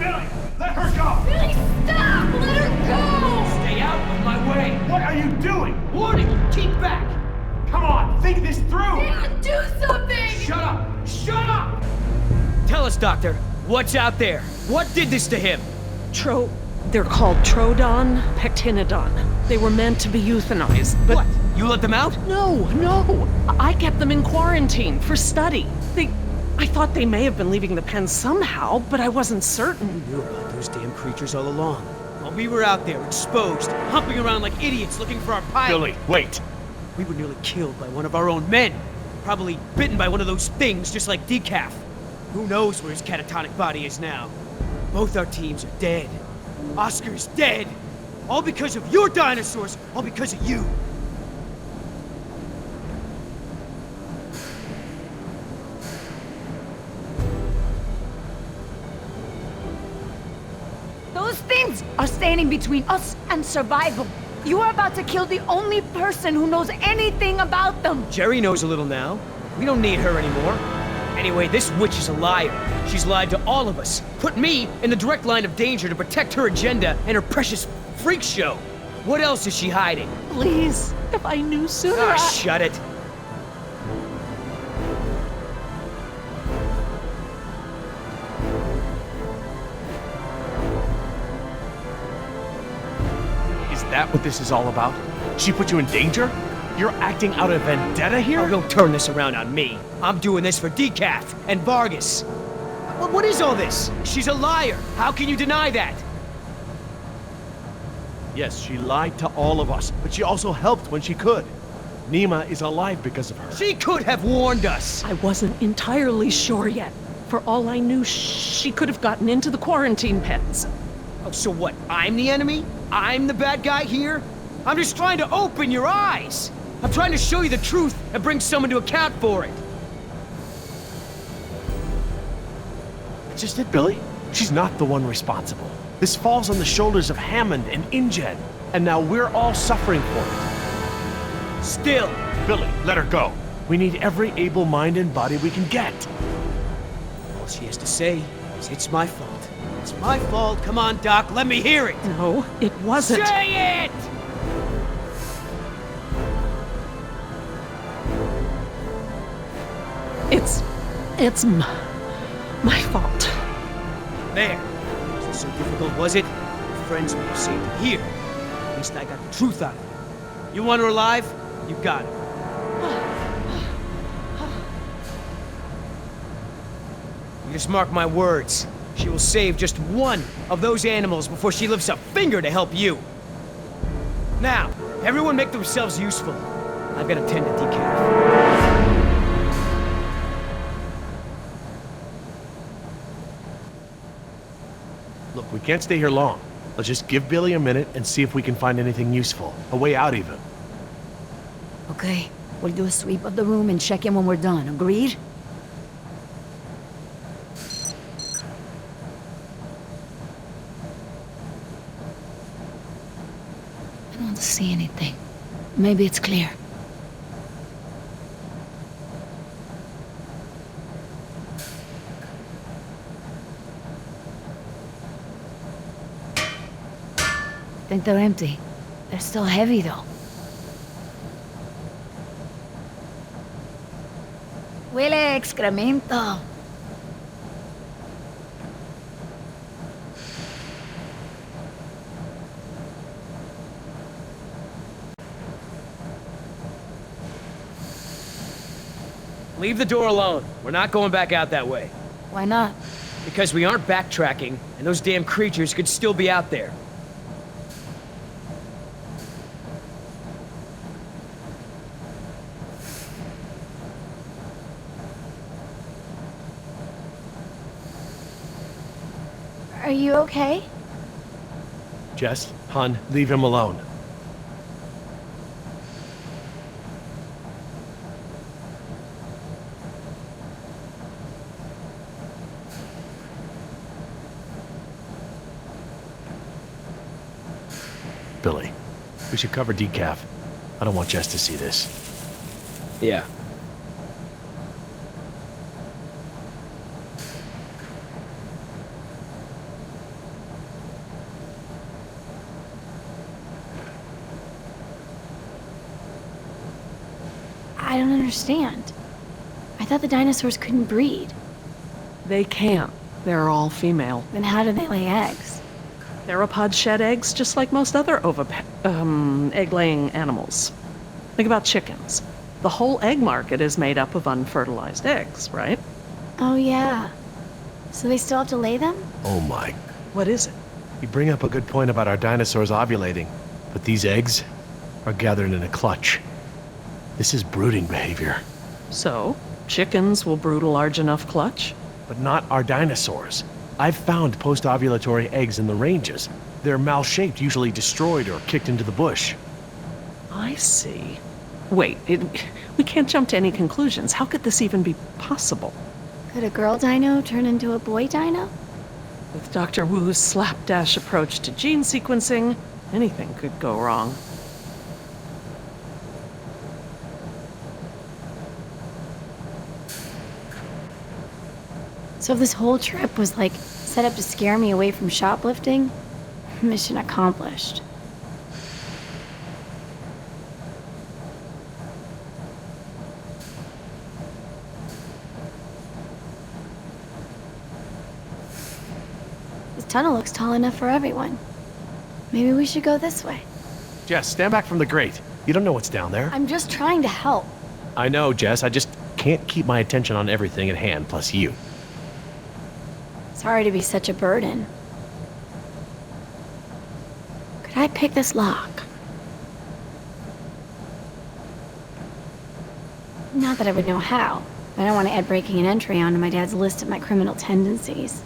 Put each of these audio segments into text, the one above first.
Billy, let her go! Billy, stop! Let her go! Stay out of my way! What are you doing? Warning! Keep back! Come on, think this through! Dan, do something! Shut up! Shut up! Tell us, Doctor, what's out there? What did this to him? They're called Trodon Pectinodon. They were meant to be euthanized, but... What? You let them out? No. I kept them in quarantine for study. I thought they may have been leaving the pen somehow, but I wasn't certain. We knew about those damn creatures all along. While we were out there, exposed, humping around like idiots looking for our pilot. Billy, wait! We were nearly killed by one of our own men. Probably bitten by one of those things, just like Decaf. Who knows where his catatonic body is now? Both our teams are dead. Oscar's dead. All because of your dinosaurs. All because of you. Those things are standing between us and survival. You are about to kill the only person who knows anything about them. Jerry knows a little now. We don't need her anymore. Anyway, this witch is a liar. She's lied to all of us. Put me in the direct line of danger to protect her agenda and her precious freak show. What else is she hiding? Please, if I knew sooner, Ah, shut it. Is that what this is all about? She put you in danger? You're acting out of vendetta here? Oh, don't turn this around on me. I'm doing this for Decaf and Vargas. What is all this? She's a liar. How can you deny that? Yes, she lied to all of us, but she also helped when she could. Nima is alive because of her. She could have warned us. I wasn't entirely sure yet. For all I knew, she could have gotten into the quarantine pens. Oh, so what? I'm the enemy? I'm the bad guy here? I'm just trying to open your eyes. I'm trying to show you the truth and bring someone to account for it. That's just it, Billy. She's not the one responsible. This falls on the shoulders of Hammond and InGen, and now we're all suffering for it. Still. Billy, let her go. We need every able mind and body we can get. All she has to say is it's my fault. It's my fault. Come on, Doc, let me hear it. No, it wasn't. Say it! It's my fault. There. Wasn't so difficult, was it? Your friends may have saved it here. At least I got the truth out of it. You want her alive? You got it. You just mark my words. She will save just one of those animals before she lifts a finger to help you. Now, everyone make themselves useful. I've got to tend to Decaf. Look, we can't stay here long. Let's just give Billy a minute and see if we can find anything useful. A way out, even. Okay, we'll do a sweep of the room and check in when we're done. Agreed? I don't see anything. Maybe it's clear. I think they're empty. They're still heavy, though. Huele a excremento. Leave the door alone. We're not going back out that way. Why not? Because we aren't backtracking, and those damn creatures could still be out there. Are you okay? Jess, hon, leave him alone. Billy, we should cover Decaf. I don't want Jess to see this. Yeah. I don't understand. I thought the dinosaurs couldn't breed. They can't. They're all female. Then how do they lay eggs? Theropods shed eggs just like most other egg-laying animals. Think about chickens. The whole egg market is made up of unfertilized eggs, right? Oh yeah. So they still have to lay them? Oh my. What is it? You bring up a good point about our dinosaurs ovulating, but these eggs are gathered in a clutch. This is brooding behavior. So, chickens will brood a large enough clutch? But not our dinosaurs. I've found post-ovulatory eggs in the ranges. They're mal-shaped, usually destroyed or kicked into the bush. I see. Wait, we can't jump to any conclusions. How could this even be possible? Could a girl dino turn into a boy dino? With Dr. Wu's slapdash approach to gene sequencing, anything could go wrong. So if this whole trip was like set up to scare me away from shoplifting, mission accomplished. This tunnel looks tall enough for everyone. Maybe we should go this way. Jess, stand back from the grate. You don't know what's down there. I'm just trying to help. I know, Jess. I just can't keep my attention on everything at hand, plus you. Sorry to be such a burden. Could I pick this lock? Not that I would know how. I don't want to add breaking and entry onto my dad's list of my criminal tendencies.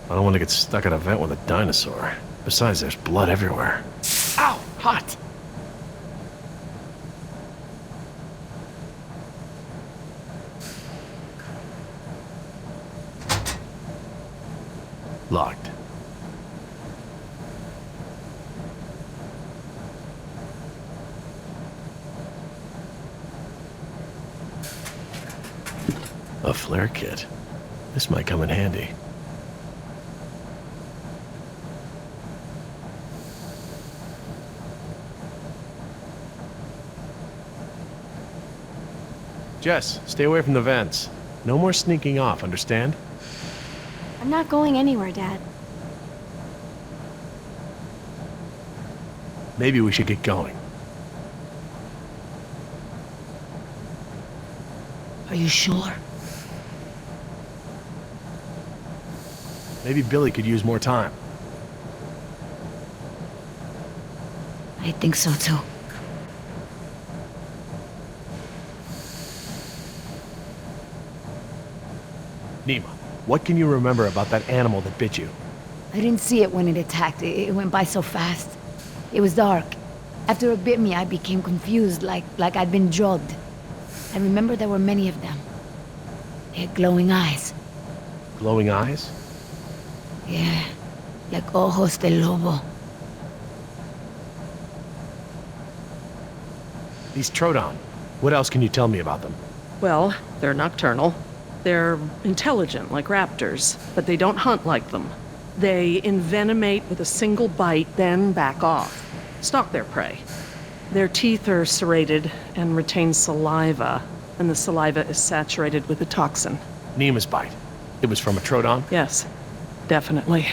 I don't want to get stuck at a vent with a dinosaur. Besides, there's blood everywhere. Ow! Hot! Locked. A flare kit. This might come in handy. Jess, stay away from the vents. No more sneaking off, understand? I'm not going anywhere, Dad. Maybe we should get going. Are you sure? Maybe Billy could use more time. I think so too. Nima, what can you remember about that animal that bit you? I didn't see it when it attacked. It went by so fast. It was dark. After it bit me, I became confused, like I'd been drugged. I remember there were many of them. They had glowing eyes. Glowing eyes? Yeah, like ojos de lobo. These Troodon. What else can you tell me about them? Well, they're nocturnal. They're intelligent, like raptors, but they don't hunt like them. They envenomate with a single bite, then back off. Stalk their prey. Their teeth are serrated and retain saliva, and the saliva is saturated with a toxin. Nima's bite. It was from a Troodon? Yes, definitely.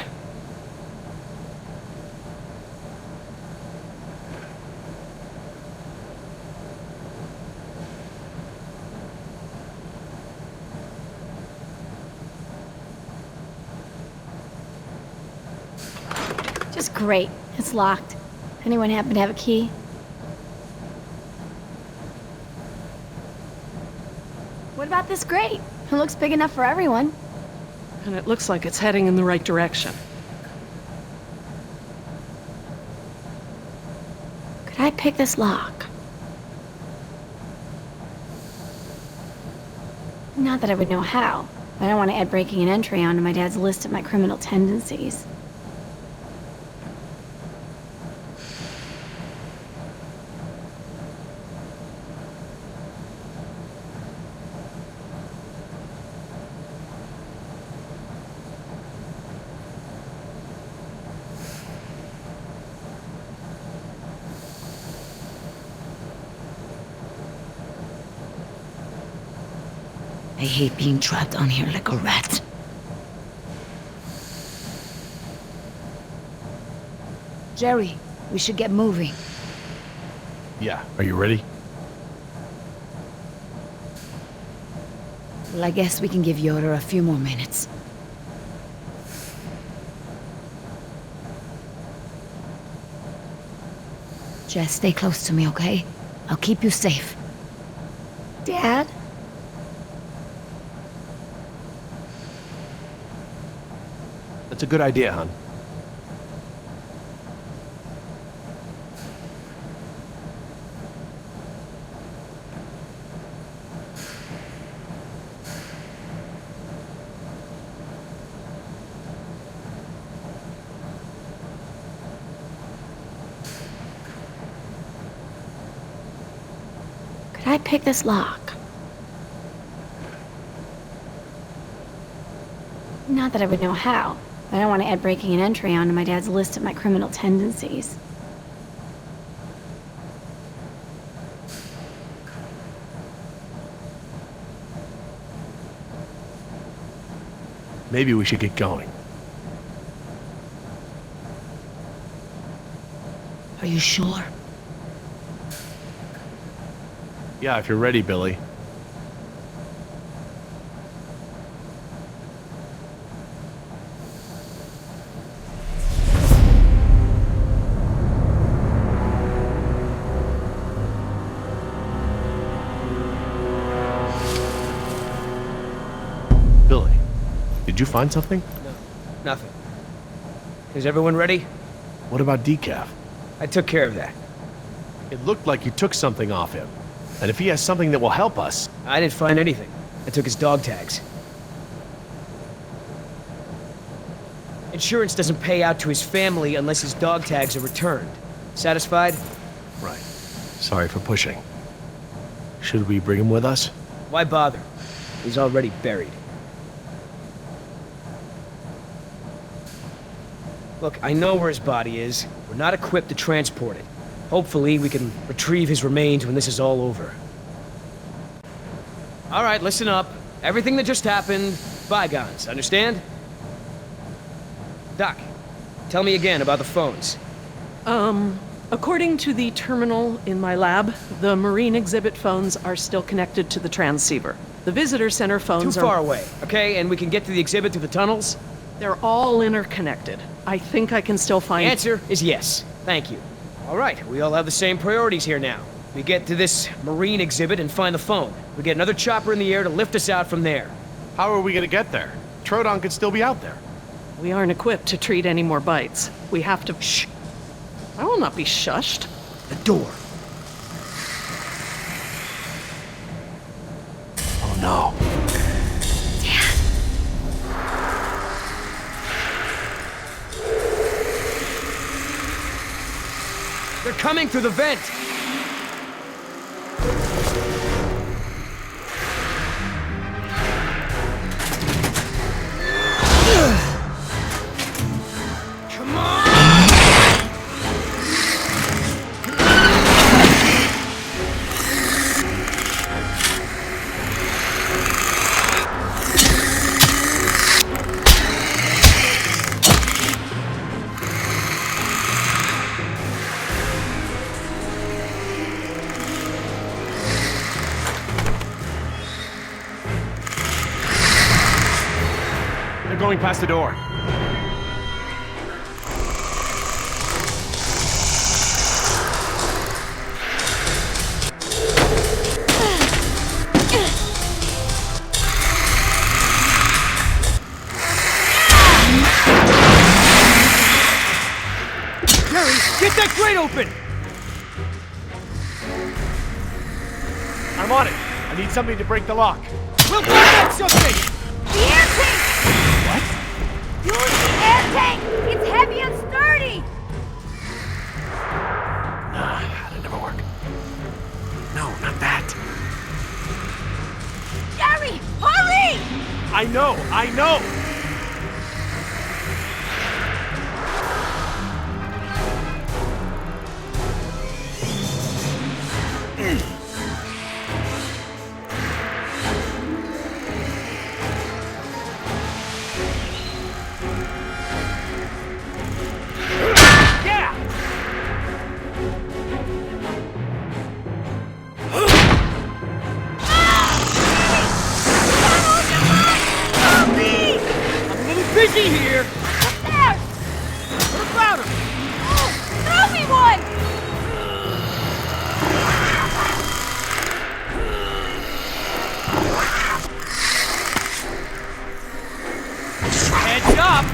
Just great. It's locked. Anyone happen to have a key? What about this grate? It looks big enough for everyone. And it looks like it's heading in the right direction. Could I pick this lock? Not that I would know how. I don't want to add breaking and entry onto my dad's list of my criminal tendencies. I hate being trapped down here like a rat. Jerry, we should get moving. Yeah, are you ready? Well, I guess we can give Yoda a few more minutes. Jess, stay close to me, okay? I'll keep you safe. Dad? That's a good idea, hon. Could I pick this lock? Not that I would know how, but I don't want to add breaking and entry onto my dad's list of my criminal tendencies. Maybe we should get going. Are you sure? Yeah, if you're ready, Billy. Billy, did you find something? No, nothing. Is everyone ready? What about Decaf? I took care of that. It looked like you took something off him. And if he has something that will help us... I didn't find anything. I took his dog tags. Insurance doesn't pay out to his family unless his dog tags are returned. Satisfied? Right. Sorry for pushing. Should we bring him with us? Why bother? He's already buried. Look, I know where his body is. We're not equipped to transport it. Hopefully, we can retrieve his remains when this is all over. All right, listen up. Everything that just happened, bygones, understand? Doc, tell me again about the phones. According to the terminal in my lab, the marine exhibit phones are still connected to the transceiver. The visitor center phones Too far away, okay? And we can get to the exhibit through the tunnels? They're all interconnected. I think I can still The find... answer is yes. Thank you. All right, we all have the same priorities here now. We get to this marine exhibit and find the phone. We get another chopper in the air to lift us out from there. How are we gonna get there? Troodon could still be out there. We aren't equipped to treat any more bites. We have to... Shh! I will not be shushed. The door. Oh no. They're coming through the vent! Come on! They're going past the door. Jerry, get that grate open! I'm on it. I need somebody to break the lock. We'll go get something! The air tank! What? Use the air tank! It's heavy and sturdy! Nah, that'll never work. No, not that. Jerry, hurry! I know! see here! There! What about him? Oh, throw me one! Heads up!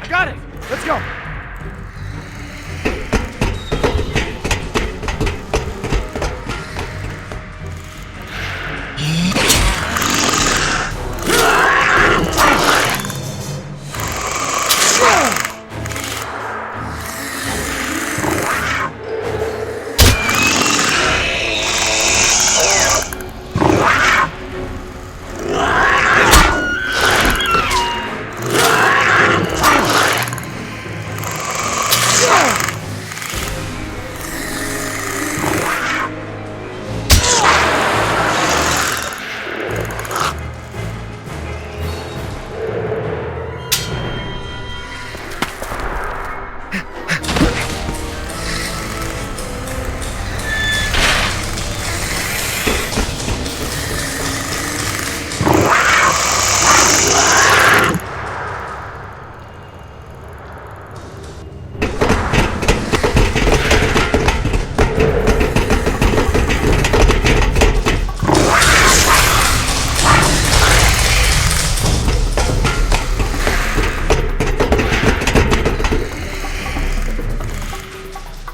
I got it! Let's go!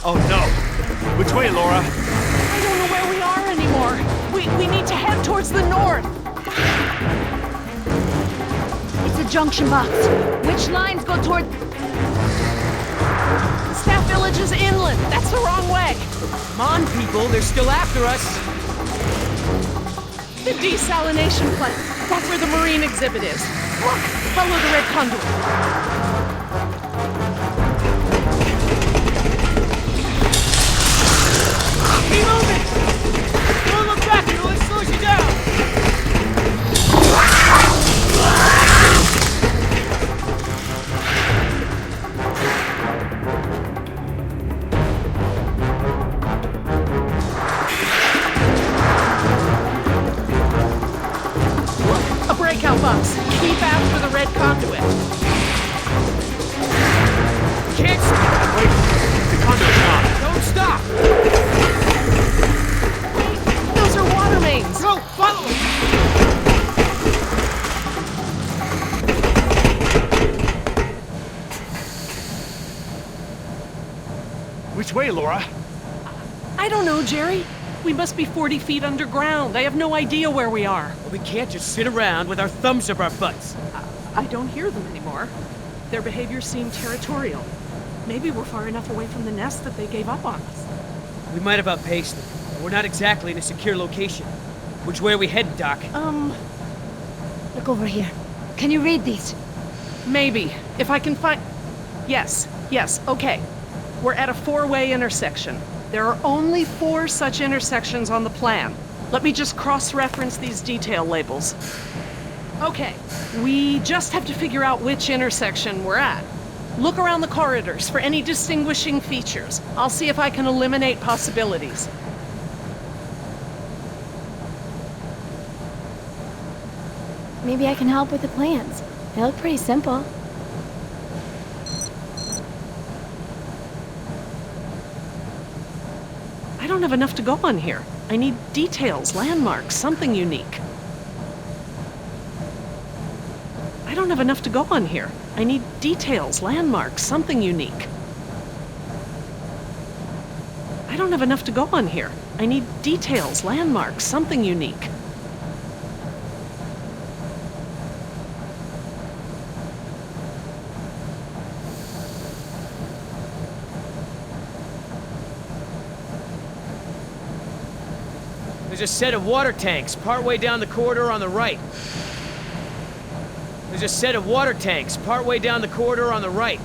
Oh no! Which way, Laura? I don't know where we are anymore. We need to head towards the north. It's a junction box. Which lines go toward... Staff Village is inland. That's the wrong way. Come on, people, they're still after us. The desalination plant. That's where the marine exhibit is. Look, follow the red conduit. Keep moving! Don't look back, it'll slow you down! Look, a breakout box. Keep after the red conduit. Can't stop! Wait, the conduit's on. Don't stop! Wait, those are water mains. Go, follow me! Which way, Laura? I don't know, Jerry. We must be 40 feet underground. I have no idea where we are. Well, we can't just sit around with our thumbs up our butts. I don't hear them anymore. Their behavior seemed territorial. Maybe we're far enough away from the nest that they gave up on us. We might have outpaced them. But we're not exactly in a secure location. Which way are we headed, Doc? Look over here. Can you read these? Maybe. If I can find... Yes, okay. We're at a four-way intersection. There are only 4 such intersections on the plan. Let me just cross-reference these detail labels. Okay, we just have to figure out which intersection we're at. Look around the corridors for any distinguishing features. I'll see if I can eliminate possibilities. Maybe I can help with the plans. They look pretty simple. I don't have enough to go on here. I need details, landmarks, something unique. I don't have enough to go on here. I need details, landmarks, something unique. I don't have enough to go on here. I need details, landmarks, something unique. There's a set of water tanks partway down the corridor on the right. There's a set of water tanks partway down the corridor on the right.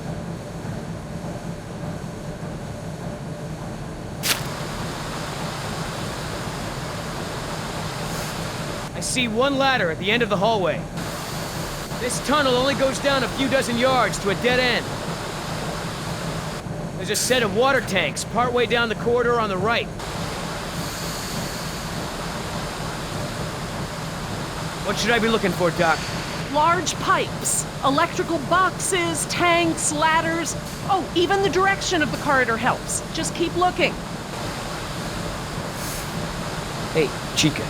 see one ladder at the end of the hallway. This tunnel only goes down a few dozen yards to a dead end. There's a set of water tanks partway down the corridor on the right. What should I be looking for, Doc? Large pipes, electrical boxes, tanks, ladders. Oh, even the direction of the corridor helps. Just keep looking. Hey, Chica.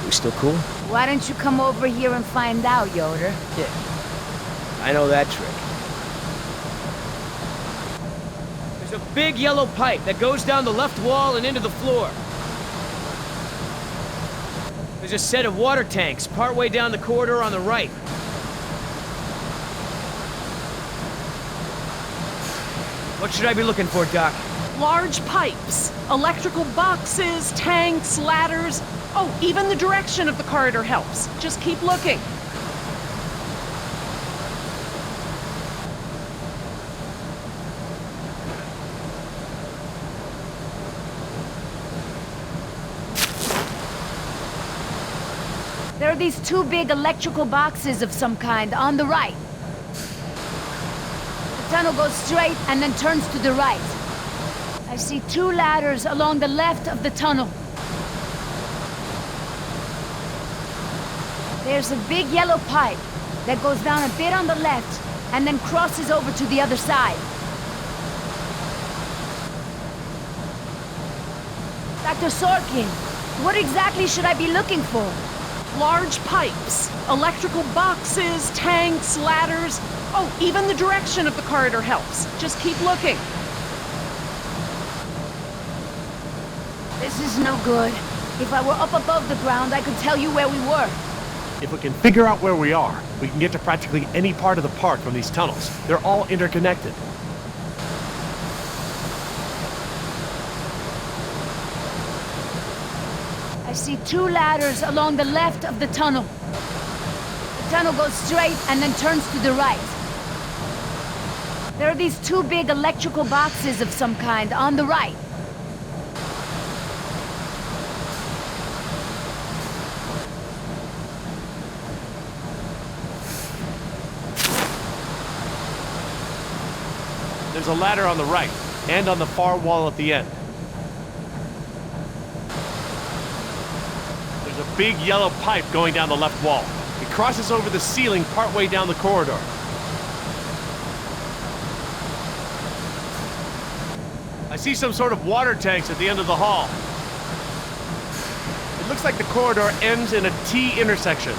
You still cool? Why don't you come over here and find out, Yoder? Yeah. I know that trick. There's a big yellow pipe that goes down the left wall and into the floor. There's a set of water tanks partway down the corridor on the right. What should I be looking for, Doc? Large pipes, electrical boxes, tanks, ladders. Oh, even the direction of the corridor helps. Just keep looking. There are these two big electrical boxes of some kind on the right. The tunnel goes straight and then turns to the right. I see two ladders along the left of the tunnel. There's a big yellow pipe that goes down a bit on the left and then crosses over to the other side. Dr. Sorkin, what exactly should I be looking for? Large pipes, electrical boxes, tanks, ladders. Oh, even the direction of the corridor helps. Just keep looking. This is no good. If I were up above the ground, I could tell you where we were. If we can figure out where we are, we can get to practically any part of the park from these tunnels. They're all interconnected. I see two ladders along the left of the tunnel. The tunnel goes straight and then turns to the right. There are these two big electrical boxes of some kind on the right. There's a ladder on the right, and on the far wall at the end. There's a big yellow pipe going down the left wall. It crosses over the ceiling partway down the corridor. I see some sort of water tanks at the end of the hall. It looks like the corridor ends in a T intersection.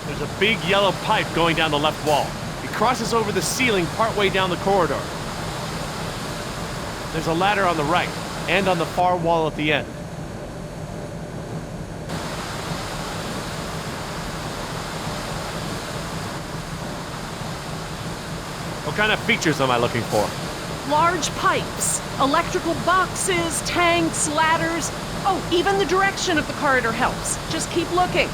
There's a big yellow pipe going down the left wall. It crosses over the ceiling partway down the corridor. There's a ladder on the right, and on the far wall at the end. What kind of features am I looking for? Large pipes, electrical boxes, tanks, ladders. Oh, even the direction of the corridor helps. Just keep looking.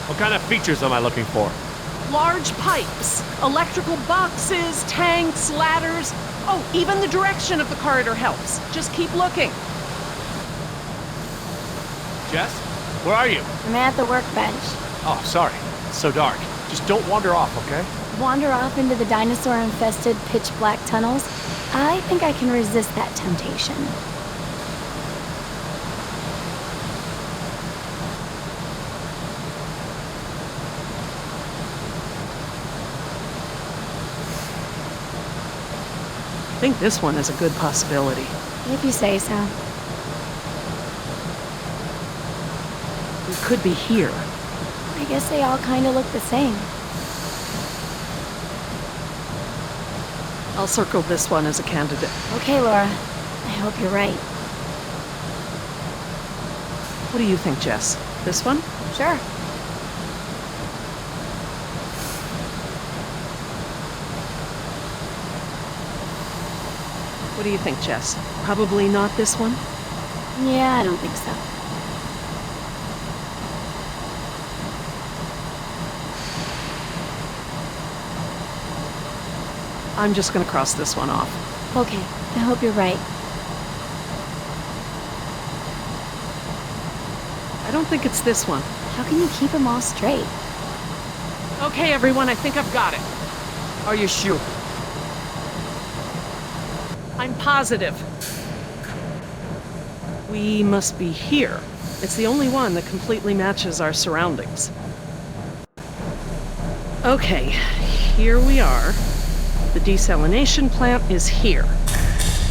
What kind of features am I looking for? Large pipes, electrical boxes, tanks, ladders. Oh, even the direction of the corridor helps. Just keep looking. Jess? Where are you? I'm at the workbench. Oh, sorry. It's so dark. Just don't wander off, okay? Wander off into the dinosaur-infested pitch-black tunnels? I think I can resist that temptation. I think this one is a good possibility. If you say so. We could be here. I guess they all kind of look the same. I'll circle this one as a candidate. Okay, Laura. I hope you're right. What do you think, Jess? This one? Sure. What do you think, Jess? Probably not this one? Yeah, I don't think so. I'm just gonna cross this one off. Okay, I hope you're right. I don't think it's this one. How can you keep them all straight? Okay, everyone, I think I've got it. Are you sure? I'm positive. We must be here. It's the only one that completely matches our surroundings. Okay, here we are. The desalination plant is here.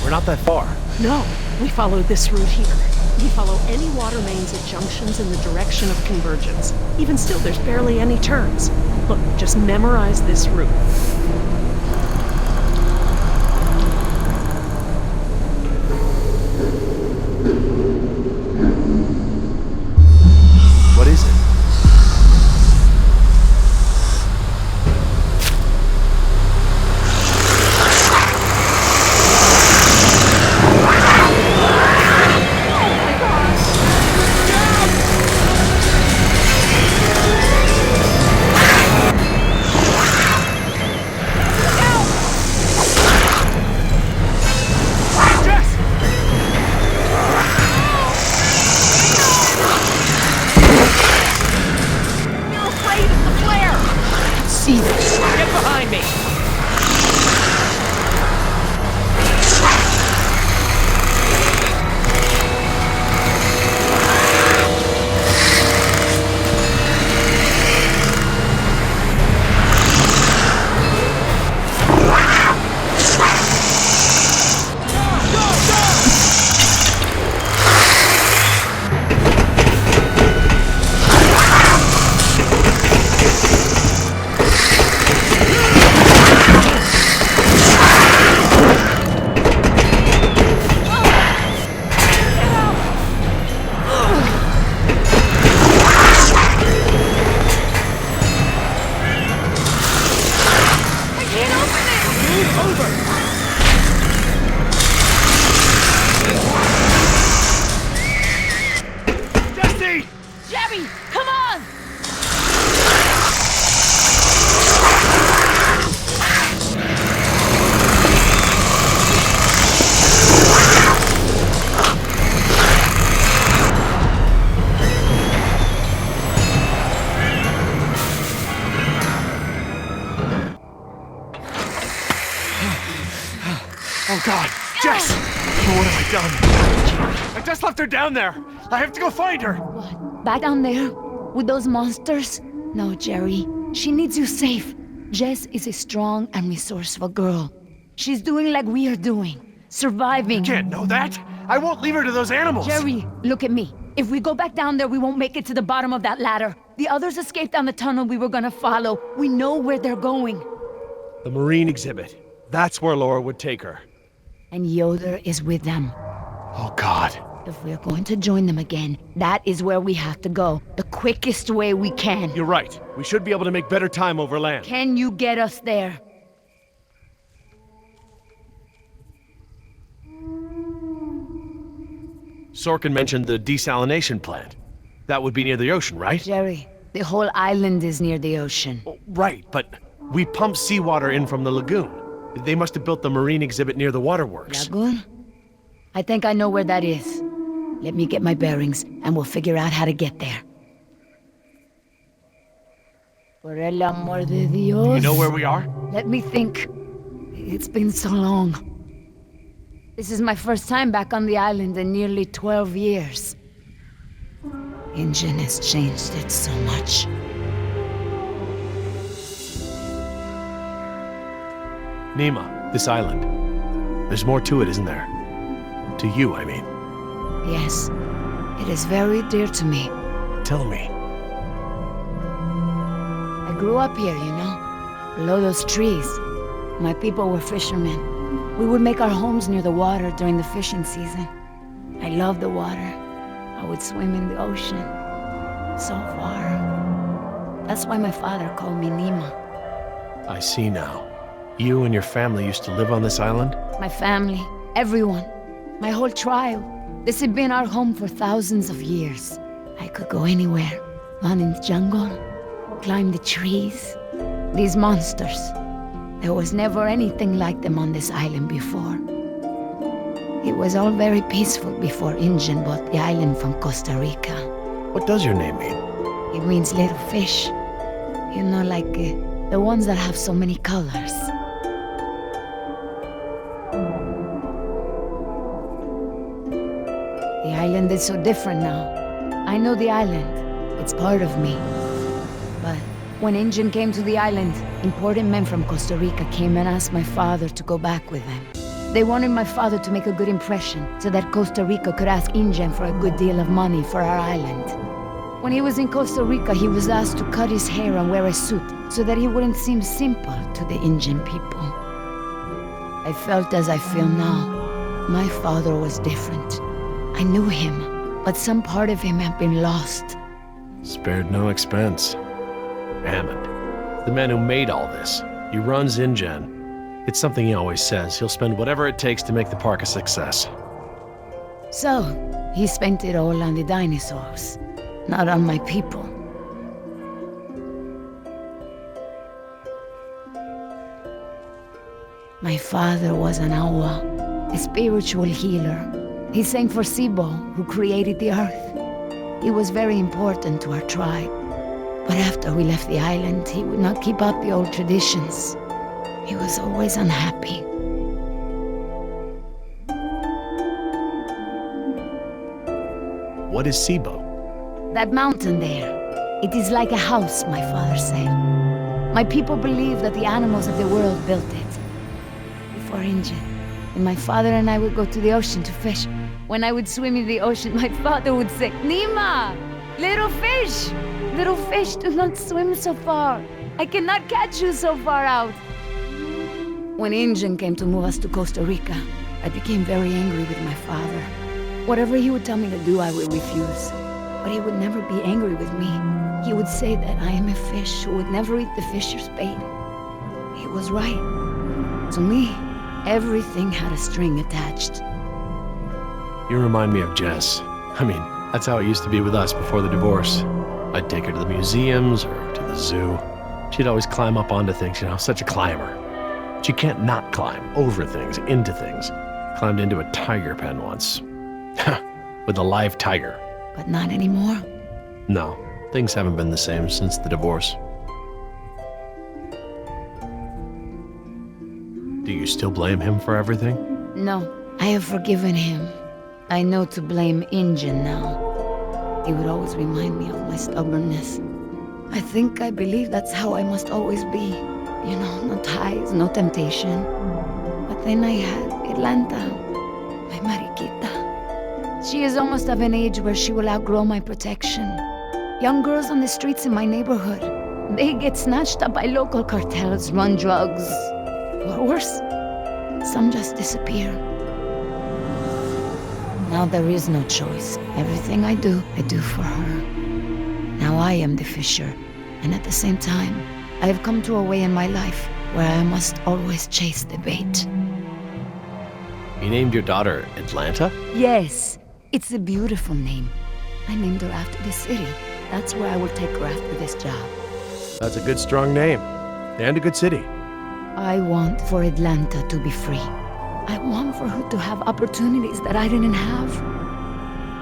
We're not that far. No, we follow this route here. We follow any water mains at junctions in the direction of convergence. Even still, there's barely any turns. Look, just memorize this route. What is it? Get behind me! Jerry, come on! Oh God, Jess! Oh, what have I done? I just left her down there. I have to go find her. What? Back down there? With those monsters? No, Jerry. She needs you safe. Jess is a strong and resourceful girl. She's doing like we are doing. Surviving. Can't know that. I won't leave her to those animals. Jerry, look at me. If we go back down there, we won't make it to the bottom of that ladder. The others escaped down the tunnel we were gonna follow. We know where they're going. The marine exhibit. That's where Laura would take her. And Yoder is with them. Oh God. If we're going to join them again, that is where we have to go. The quickest way we can. You're right. We should be able to make better time over land. Can you get us there? Sorkin mentioned the desalination plant. That would be near the ocean, right? Jerry, the whole island is near the ocean. Oh, right, but we pump seawater in from the lagoon. They must have built the marine exhibit near the waterworks. Lagoon? I think I know where that is. Let me get my bearings, and we'll figure out how to get there. Por el amor de Dios. You know where we are? Let me think. It's been so long. This is my first time back on the island in nearly 12 years. Ingen has changed it so much. Nima, this island. There's more to it, isn't there? To you, I mean. Yes, it is very dear to me. Tell me. I grew up here, you know, below those trees. My people were fishermen. We would make our homes near the water during the fishing season. I loved the water. I would swim in the ocean. So far. That's why my father called me Nima. I see now. You and your family used to live on this island? My family, everyone, my whole tribe. This had been our home for thousands of years. I could go anywhere, run in the jungle, climb the trees. These monsters, there was never anything like them on this island before. It was all very peaceful before Ingen bought the island from Costa Rica. What does your name mean? It means little fish. You know, like the ones that have so many colors. The island is so different now. I know the island. It's part of me. But when Injun came to the island, important men from Costa Rica came and asked my father to go back with them. They wanted my father to make a good impression so that Costa Rica could ask Injun for a good deal of money for our island. When he was in Costa Rica, he was asked to cut his hair and wear a suit so that he wouldn't seem simple to the Injun people. I felt as I feel now. My father was different. I knew him, but some part of him had been lost. Spared no expense. Hammond, the man who made all this. He runs InGen. It's something he always says. He'll spend whatever it takes to make the park a success. So, he spent it all on the dinosaurs, not on my people. My father was an awa, a spiritual healer. He sang for Sibo, who created the earth. He was very important to our tribe. But after we left the island, he would not keep up the old traditions. He was always unhappy. What is Sibo? That mountain there, it is like a house, my father said. My people believe that the animals of the world built it. Before Injun, and my father and I would go to the ocean to fish. When I would swim in the ocean, my father would say, Nima, little fish, do not swim so far. I cannot catch you so far out. When Injun came to move us to Costa Rica, I became very angry with my father. Whatever he would tell me to do, I would refuse. But he would never be angry with me. He would say that I am a fish who would never eat the fisher's bait. He was right. To me, everything had a string attached. You remind me of Jess. I mean, that's how it used to be with us before the divorce. I'd take her to the museums or to the zoo. She'd always climb up onto things, such a climber. She can't not climb over things, into things. Climbed into a tiger pen once. With a live tiger. But not anymore. No, things haven't been the same since the divorce. Do you still blame him for everything? No, I have forgiven him. I know to blame Injun now. He would always remind me of my stubbornness. I believe that's how I must always be. No ties, no temptation. But then I had Atlanta, my mariquita. She is almost of an age where she will outgrow my protection. Young girls on the streets in my neighborhood, they get snatched up by local cartels, run drugs, or worse, some just disappear. Now there is no choice. Everything I do for her. Now I am the fisher, and at the same time, I have come to a way in my life where I must always chase the bait. You named your daughter Atlanta? Yes, it's a beautiful name. I named her after the city. That's where I will take her after this job. That's a good, strong name. And a good city. I want for Atlanta to be free. I want for her to have opportunities that I didn't have.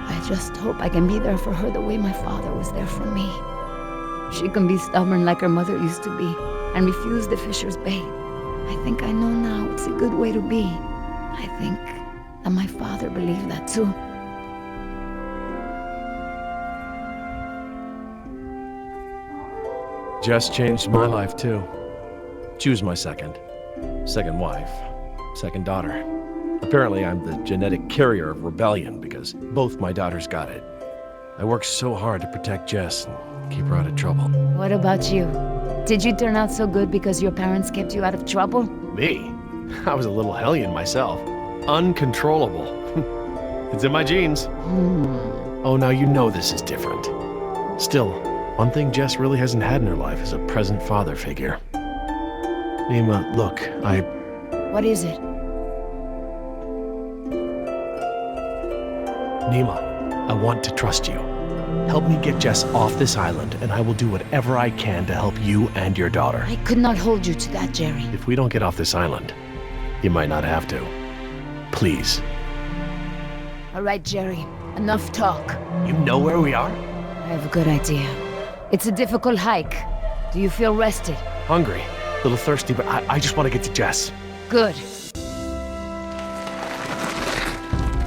I just hope I can be there for her the way my father was there for me. She can be stubborn like her mother used to be and refuse the fisher's bait. I think I know now it's a good way to be. I think that my father believed that too. Jess changed my life too. She was my second wife, second daughter. Apparently I'm the genetic carrier of rebellion because both my daughters got it. I worked so hard to protect Jess and keep her out of trouble. What about you? Did you turn out so good because your parents kept you out of trouble? Me? I was a little hellion myself. Uncontrollable. It's in my genes. Oh, now you know this is different. Still, one thing Jess really hasn't had in her life is a present father figure. Nima, look, What is it? Nima, I want to trust you. Help me get Jess off this island, and I will do whatever I can to help you and your daughter. I could not hold you to that, Jerry. If we don't get off this island, you might not have to. Please. All right, Jerry. Enough talk. You know where we are? I have a good idea. It's a difficult hike. Do you feel rested? Hungry, a little thirsty, but I just want to get to Jess. Good.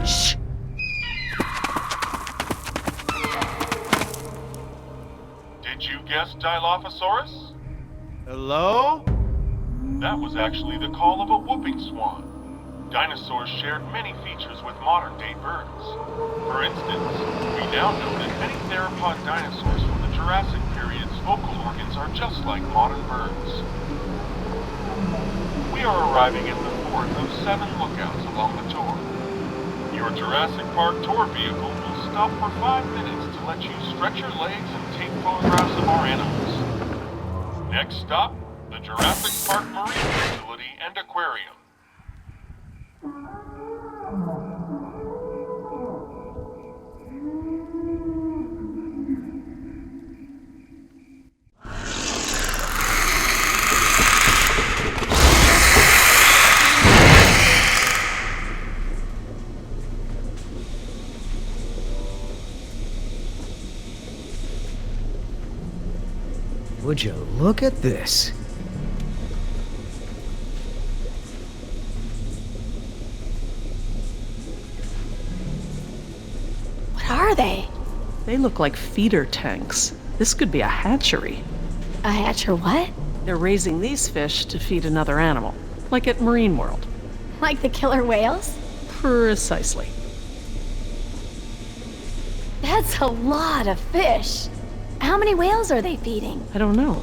Shh! Did you guess Dilophosaurus? Hello? That was actually the call of a whooping swan. Dinosaurs shared many features with modern-day birds. For instance, we now know that many theropod dinosaurs from the Jurassic period's vocal organs are just like modern birds. We are arriving at the fourth of 7 lookouts along the tour. Your Jurassic Park tour vehicle will stop for 5 minutes to let you stretch your legs and take photographs of our animals. Next stop, the Jurassic Park Marine Facility and Aquarium. Would you look at this? What are they? They look like feeder tanks. This could be a hatchery. A hatcher what? They're raising these fish to feed another animal, like at Marine World. Like the killer whales? Precisely. That's a lot of fish. How many whales are they feeding? I don't know.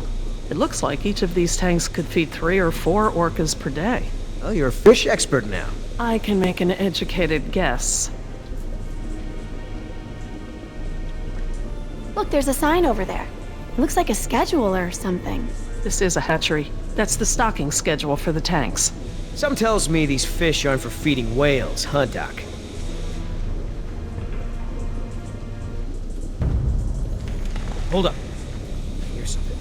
It looks like each of these tanks could feed 3 or 4 orcas per day. Oh, you're a fish expert now. I can make an educated guess. Look, there's a sign over there. It looks like a schedule or something. This is a hatchery. That's the stocking schedule for the tanks. Something tells me these fish aren't for feeding whales, huh, Doc? Hold up. Here's something.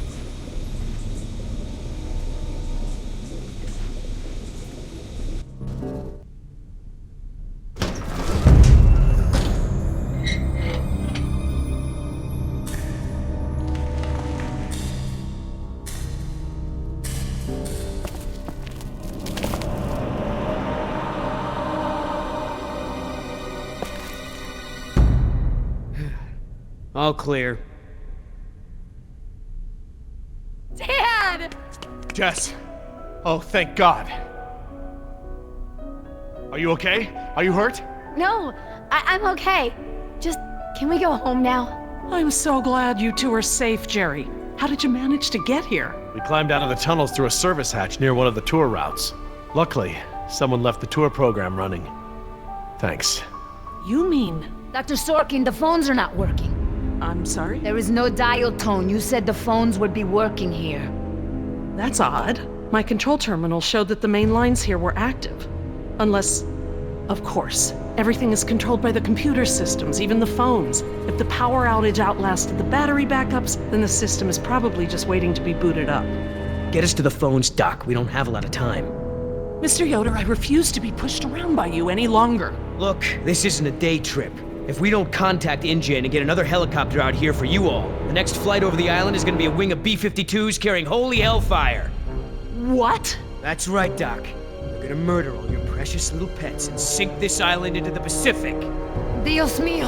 All clear. Dad! Jess! Oh, thank God. Are you okay? Are you hurt? No, I'm okay. Just, can we go home now? I'm so glad you two are safe, Jerry. How did you manage to get here? We climbed out of the tunnels through a service hatch near one of the tour routes. Luckily, someone left the tour program running. Thanks. You mean... Dr. Sorkin, the phones are not working. I'm sorry? There is no dial tone. You said the phones would be working here. That's odd. My control terminal showed that the main lines here were active. Unless... Of course. Everything is controlled by the computer systems, even the phones. If the power outage outlasted the battery backups, then the system is probably just waiting to be booted up. Get us to the phones, Doc. We don't have a lot of time. Mr. Yoder, I refuse to be pushed around by you any longer. Look, this isn't a day trip. If we don't contact InGen and get another helicopter out here for you all, the next flight over the island is gonna be a wing of B-52s carrying holy hellfire. What? That's right, Doc. We're gonna murder all your precious little pets and sink this island into the Pacific. Dios mío.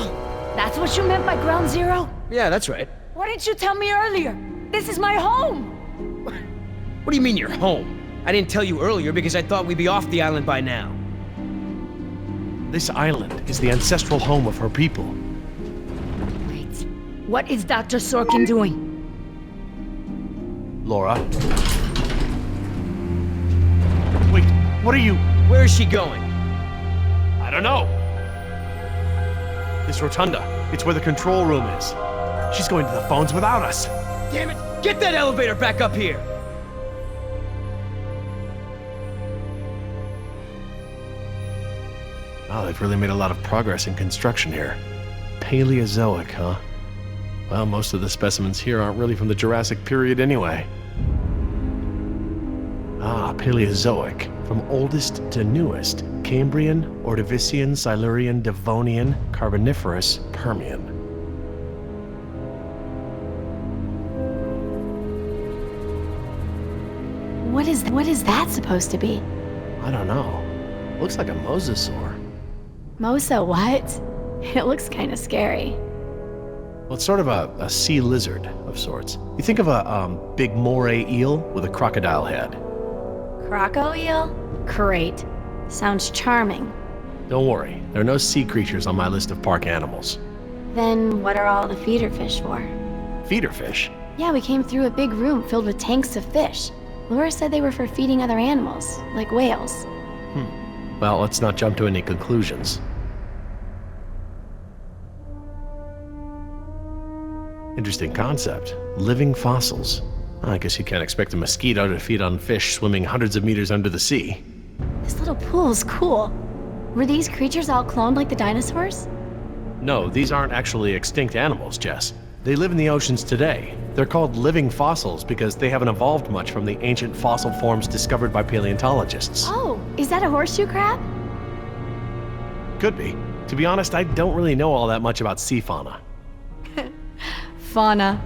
That's what you meant by Ground Zero? Yeah, that's right. Why didn't you tell me earlier? This is my home! What do you mean you're home? I didn't tell you earlier because I thought we'd be off the island by now. This island is the ancestral home of her people. Wait. What is Dr. Sorkin doing? Laura? Wait, what are you... Where is she going? I don't know. This rotunda. It's where the control room is. She's going to the phones without us. Damn it! Get that elevator back up here! Wow, they've really made a lot of progress in construction here. Paleozoic, huh? Well, most of the specimens here aren't really from the Jurassic period anyway. Ah, Paleozoic. From oldest to newest. Cambrian, Ordovician, Silurian, Devonian, Carboniferous, Permian. What is that supposed to be? I don't know. Looks like a mosasaur. Mosa what? It looks kind of scary. Well, it's sort of a sea lizard of sorts. You think of a big moray eel with a crocodile head. Croco eel? Great. Sounds charming. Don't worry, there are no sea creatures on my list of park animals. Then what are all the feeder fish for? Feeder fish? Yeah, we came through a big room filled with tanks of fish. Laura said they were for feeding other animals, like whales. Well, let's not jump to any conclusions. Interesting concept. Living fossils. I guess you can't expect a mosquito to feed on fish swimming hundreds of meters under the sea. This little pool's cool. Were these creatures all cloned like the dinosaurs? No, these aren't actually extinct animals, Jess. They live in the oceans today. They're called living fossils because they haven't evolved much from the ancient fossil forms discovered by paleontologists. Oh, is that a horseshoe crab? Could be. To be honest, I don't really know all that much about sea fauna. Fauna.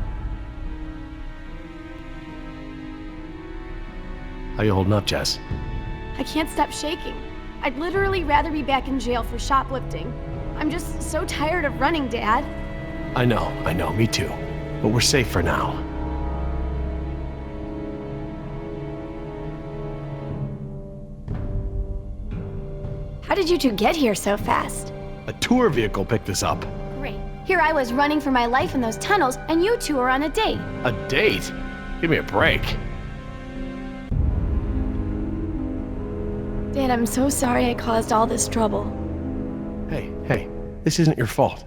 How you holding up, Jess? I can't stop shaking. I'd literally rather be back in jail for shoplifting. I'm just so tired of running, Dad. I know, me too. But we're safe for now. How did you two get here so fast? A tour vehicle picked us up. Great. Here I was running for my life in those tunnels, and you two are on a date. A date? Give me a break. Dad, I'm so sorry I caused all this trouble. Hey, this isn't your fault.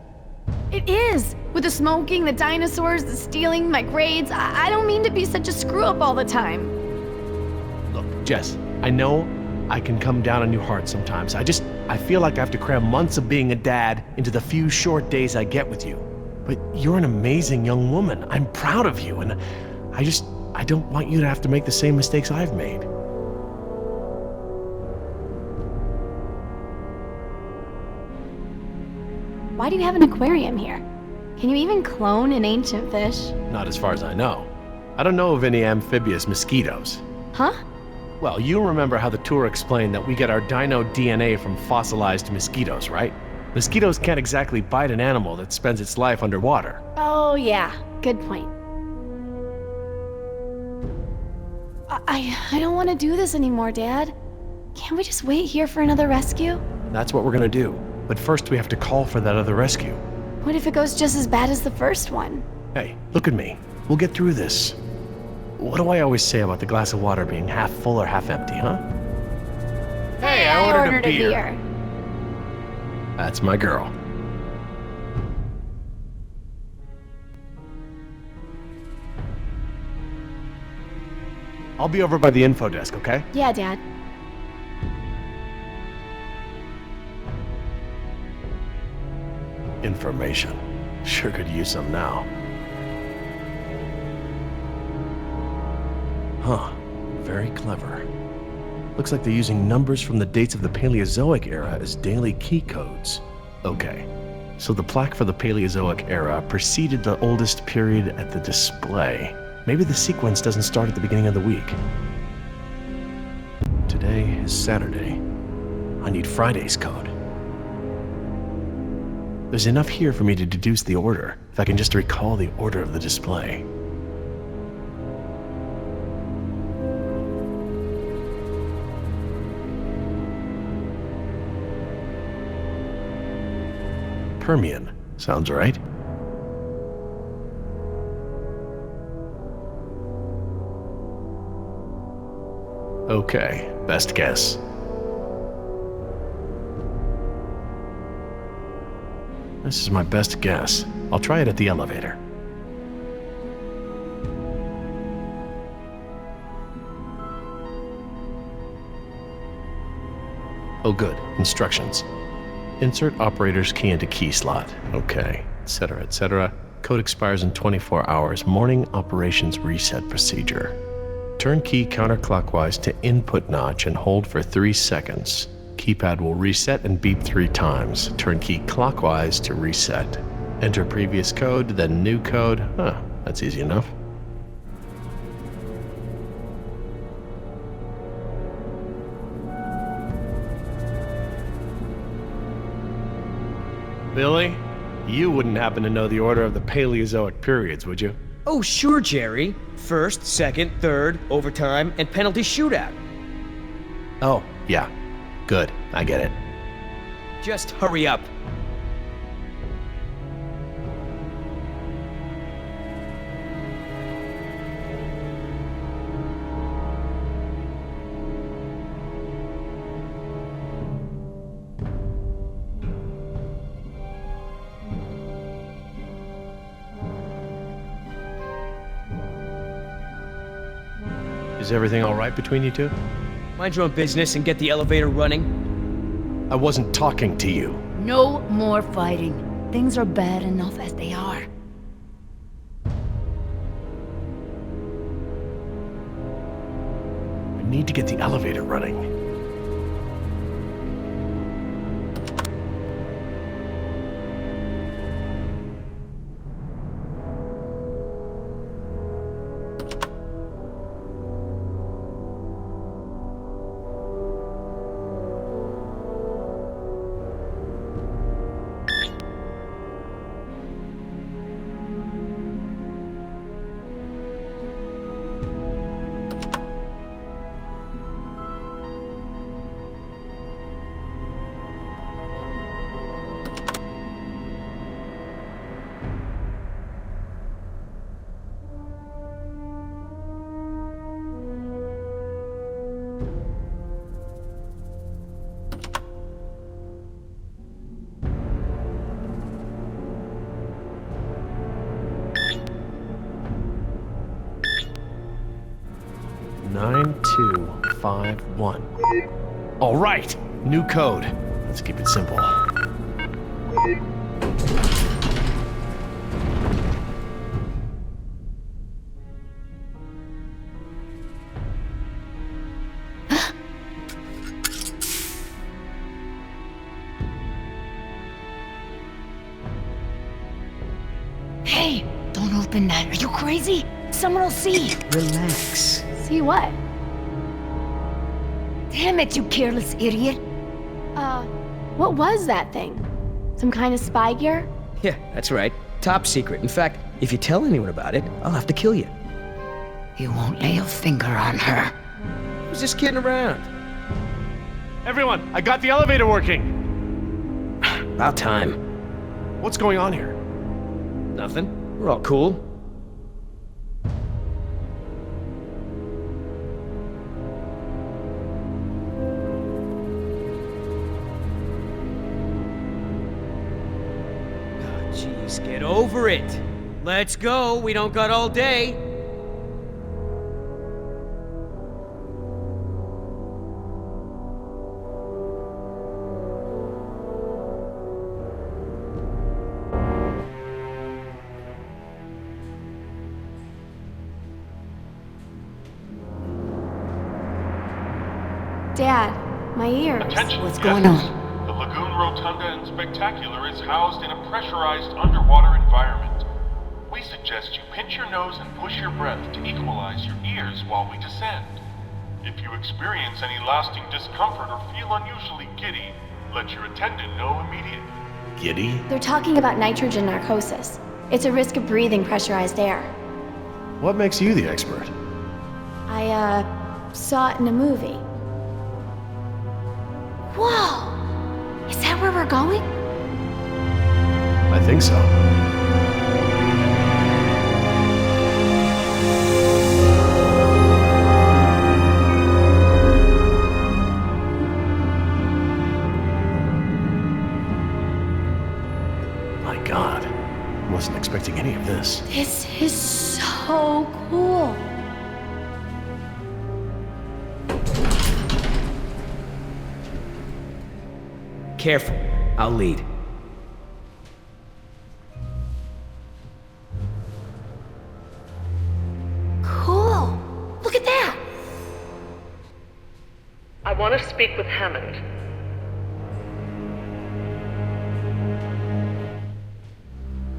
It is! With the smoking, the dinosaurs, the stealing, my grades, I don't mean to be such a screw-up all the time. Look, Jess, I know I can come down on you hard sometimes. I feel like I have to cram months of being a dad into the few short days I get with you. But you're an amazing young woman. I'm proud of you, and I don't want you to have to make the same mistakes I've made. Why do you have an aquarium here? Can you even clone an ancient fish? Not as far as I know. I don't know of any amphibious mosquitoes. Huh? Well, you remember how the tour explained that we get our dino DNA from fossilized mosquitoes, right? Mosquitoes can't exactly bite an animal that spends its life underwater. Oh, yeah. Good point. I don't want to do this anymore, Dad. Can't we just wait here for another rescue? That's what we're gonna do. But first we have to call for that other rescue. What if it goes just as bad as the first one? Hey, look at me. We'll get through this. What do I always say about the glass of water being half full or half empty, huh? Hey, I ordered a beer. That's my girl. I'll be over by the info desk, okay? Yeah, Dad. Information. Sure could use some now. Huh. Very clever. Looks like they're using numbers from the dates of the Paleozoic era as daily key codes. Okay. So the plaque for the Paleozoic era preceded the oldest period at the display. Maybe the sequence doesn't start at the beginning of the week. Today is Saturday. I need Friday's code. There's enough here for me to deduce the order, if I can just recall the order of the display. Permian. Sounds right. Okay, best guess. This is my best guess. I'll try it at the elevator. Oh good, instructions. Insert operator's key into key slot. Okay, etc., etc. Code expires in 24 hours. Morning operations reset procedure. Turn key counterclockwise to input notch and hold for 3 seconds. Keypad will reset and beep 3 times. Turn key clockwise to reset. Enter previous code, then new code. Huh, that's easy enough. Billy, you wouldn't happen to know the order of the Paleozoic periods, would you? Oh, sure, Jerry. First, second, third, overtime, and penalty shootout. Oh, yeah. Good, I get it. Just hurry up. Is everything all right between you two? Mind your own business and get the elevator running. I wasn't talking to you. No more fighting. Things are bad enough as they are. I need to get the elevator running. Nine, 2, 5, 1. All right, new code. Let's keep it simple. Hey, don't open that. Are you crazy? Someone will see. Relax. See what? Damn it, you careless idiot. What was that thing? Some kind of spy gear? Yeah, that's right. Top secret. In fact, if you tell anyone about it, I'll have to kill you. You won't lay a finger on her. I was just kidding around. Everyone, I got the elevator working. About time. What's going on here? Nothing. We're all cool. Jeez, get over it. Let's go. We don't got all day. Dad, my ears. Attention, What's guests. going on? The Lagoon Rotunda and Spectacular is housed in a pressurized underwater environment. We suggest you pinch your nose and push your breath to equalize your ears while we descend. If you experience any lasting discomfort or feel unusually giddy, let your attendant know immediately. Giddy? They're talking about nitrogen narcosis. It's a risk of breathing pressurized air. What makes you the expert? I, saw it in a movie. Whoa! Is that where we're going? I think so. My God, wasn't expecting any of this. This is so cool. Careful. I'll lead. Cool. Look at that. I want to speak with Hammond.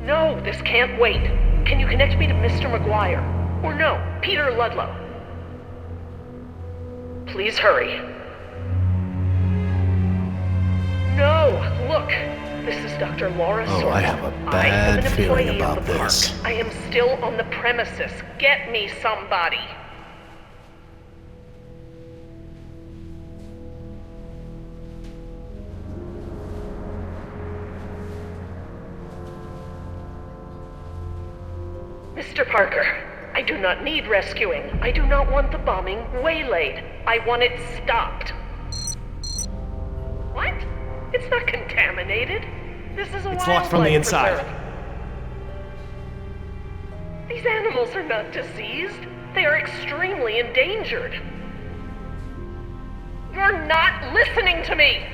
No, this can't wait. Can you connect me to Mr. McGuire? Or no, Peter Ludlow? Please hurry. No, look. This is Dr. Laura Oh, Sorkin. I have a I am bad an feeling employee about of the park. this. I am still on the premises. Get me somebody. Mr. Parker, I do not need rescuing. I do not want the bombing waylaid. I want it stopped. What? It's not contaminated. This is a It's locked from the wildlife inside. preserve. These animals are not diseased. They are extremely endangered. You're not listening to me!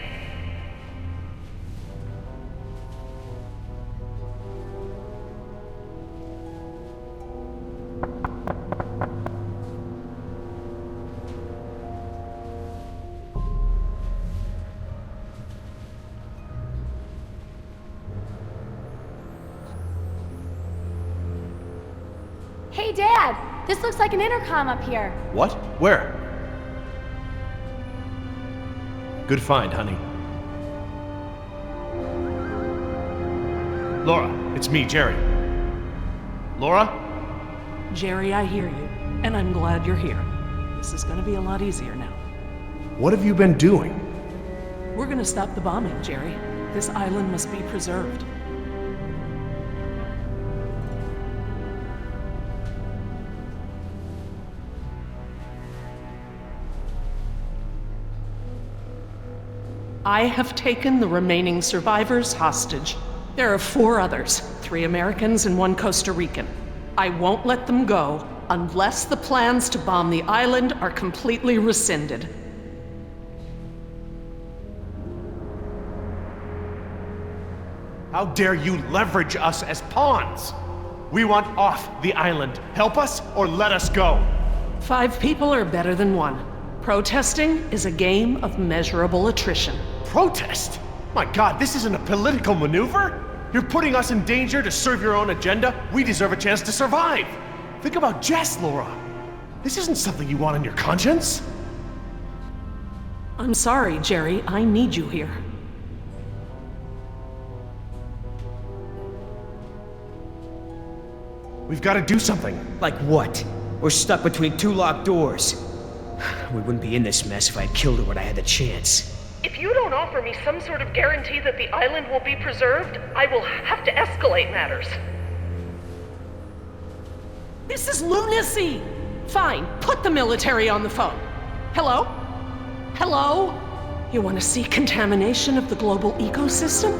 Hey, Dad! This looks like an intercom up here. What? Where? Good find, honey. Laura, it's me, Jerry. Laura? Jerry, I hear you, and I'm glad you're here. This is gonna be a lot easier now. What have you been doing? We're gonna stop the bombing, Jerry. This island must be preserved. I have taken the remaining survivors hostage. There are 4 others, 3 Americans and 1 Costa Rican. I won't let them go unless the plans to bomb the island are completely rescinded. How dare you leverage us as pawns? We want off the island. Help us or let us go. 5 people are better than 1. Protesting is a game of measurable attrition. Protest? My God, this isn't a political maneuver? You're putting us in danger to serve your own agenda? We deserve a chance to survive. Think about Jess, Laura. This isn't something you want on your conscience. I'm sorry, Jerry. I need you here. We've got to do something. Like what? We're stuck between 2 locked doors. We wouldn't be in this mess if I'd killed her when I had the chance. If you don't offer me some sort of guarantee that the island will be preserved, I will have to escalate matters. This is lunacy! Fine, put the military on the phone. Hello? Hello? You want to see contamination of the global ecosystem?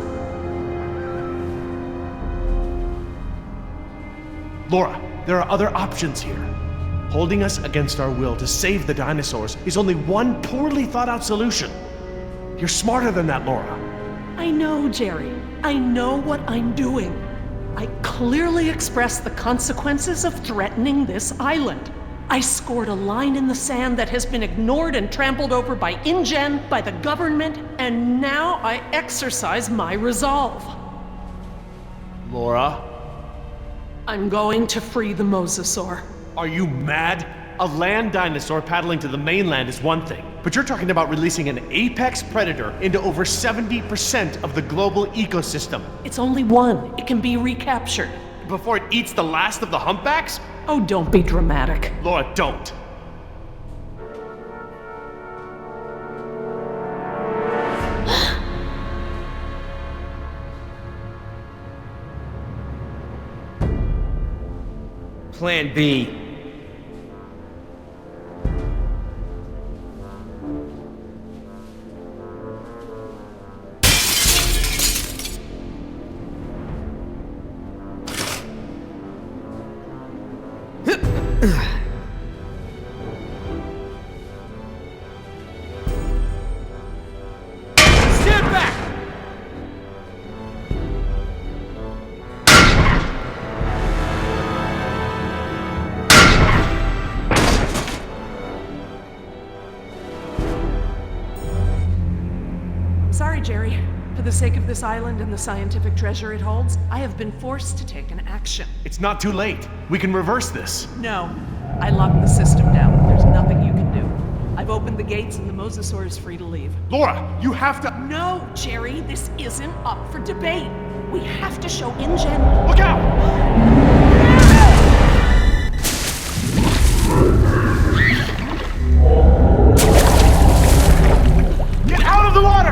Laura, there are other options here. Holding us against our will to save the dinosaurs is only one poorly thought out solution. You're smarter than that, Laura. I know, Jerry. I know what I'm doing. I clearly expressed the consequences of threatening this island. I scored a line in the sand that has been ignored and trampled over by InGen, by the government, and now I exercise my resolve. Laura? I'm going to free the mosasaur. Are you mad? A land dinosaur paddling to the mainland is one thing, but you're talking about releasing an apex predator into over 70% of the global ecosystem. It's only one. It can be recaptured. Before it eats the last of the humpbacks? Oh, don't be dramatic. Laura, don't. Plan B. Stand back! Sorry, Jerry. For the sake of this island and the scientific treasure it holds, I have been forced to take an action. It's not too late. We can reverse this. No. I locked the system down. There's nothing you can do. I've opened the gates and the Mosasaur is free to leave. Laura, you have to... No, Jerry, this isn't up for debate. We have to show InGen. Look out! Get out of the water!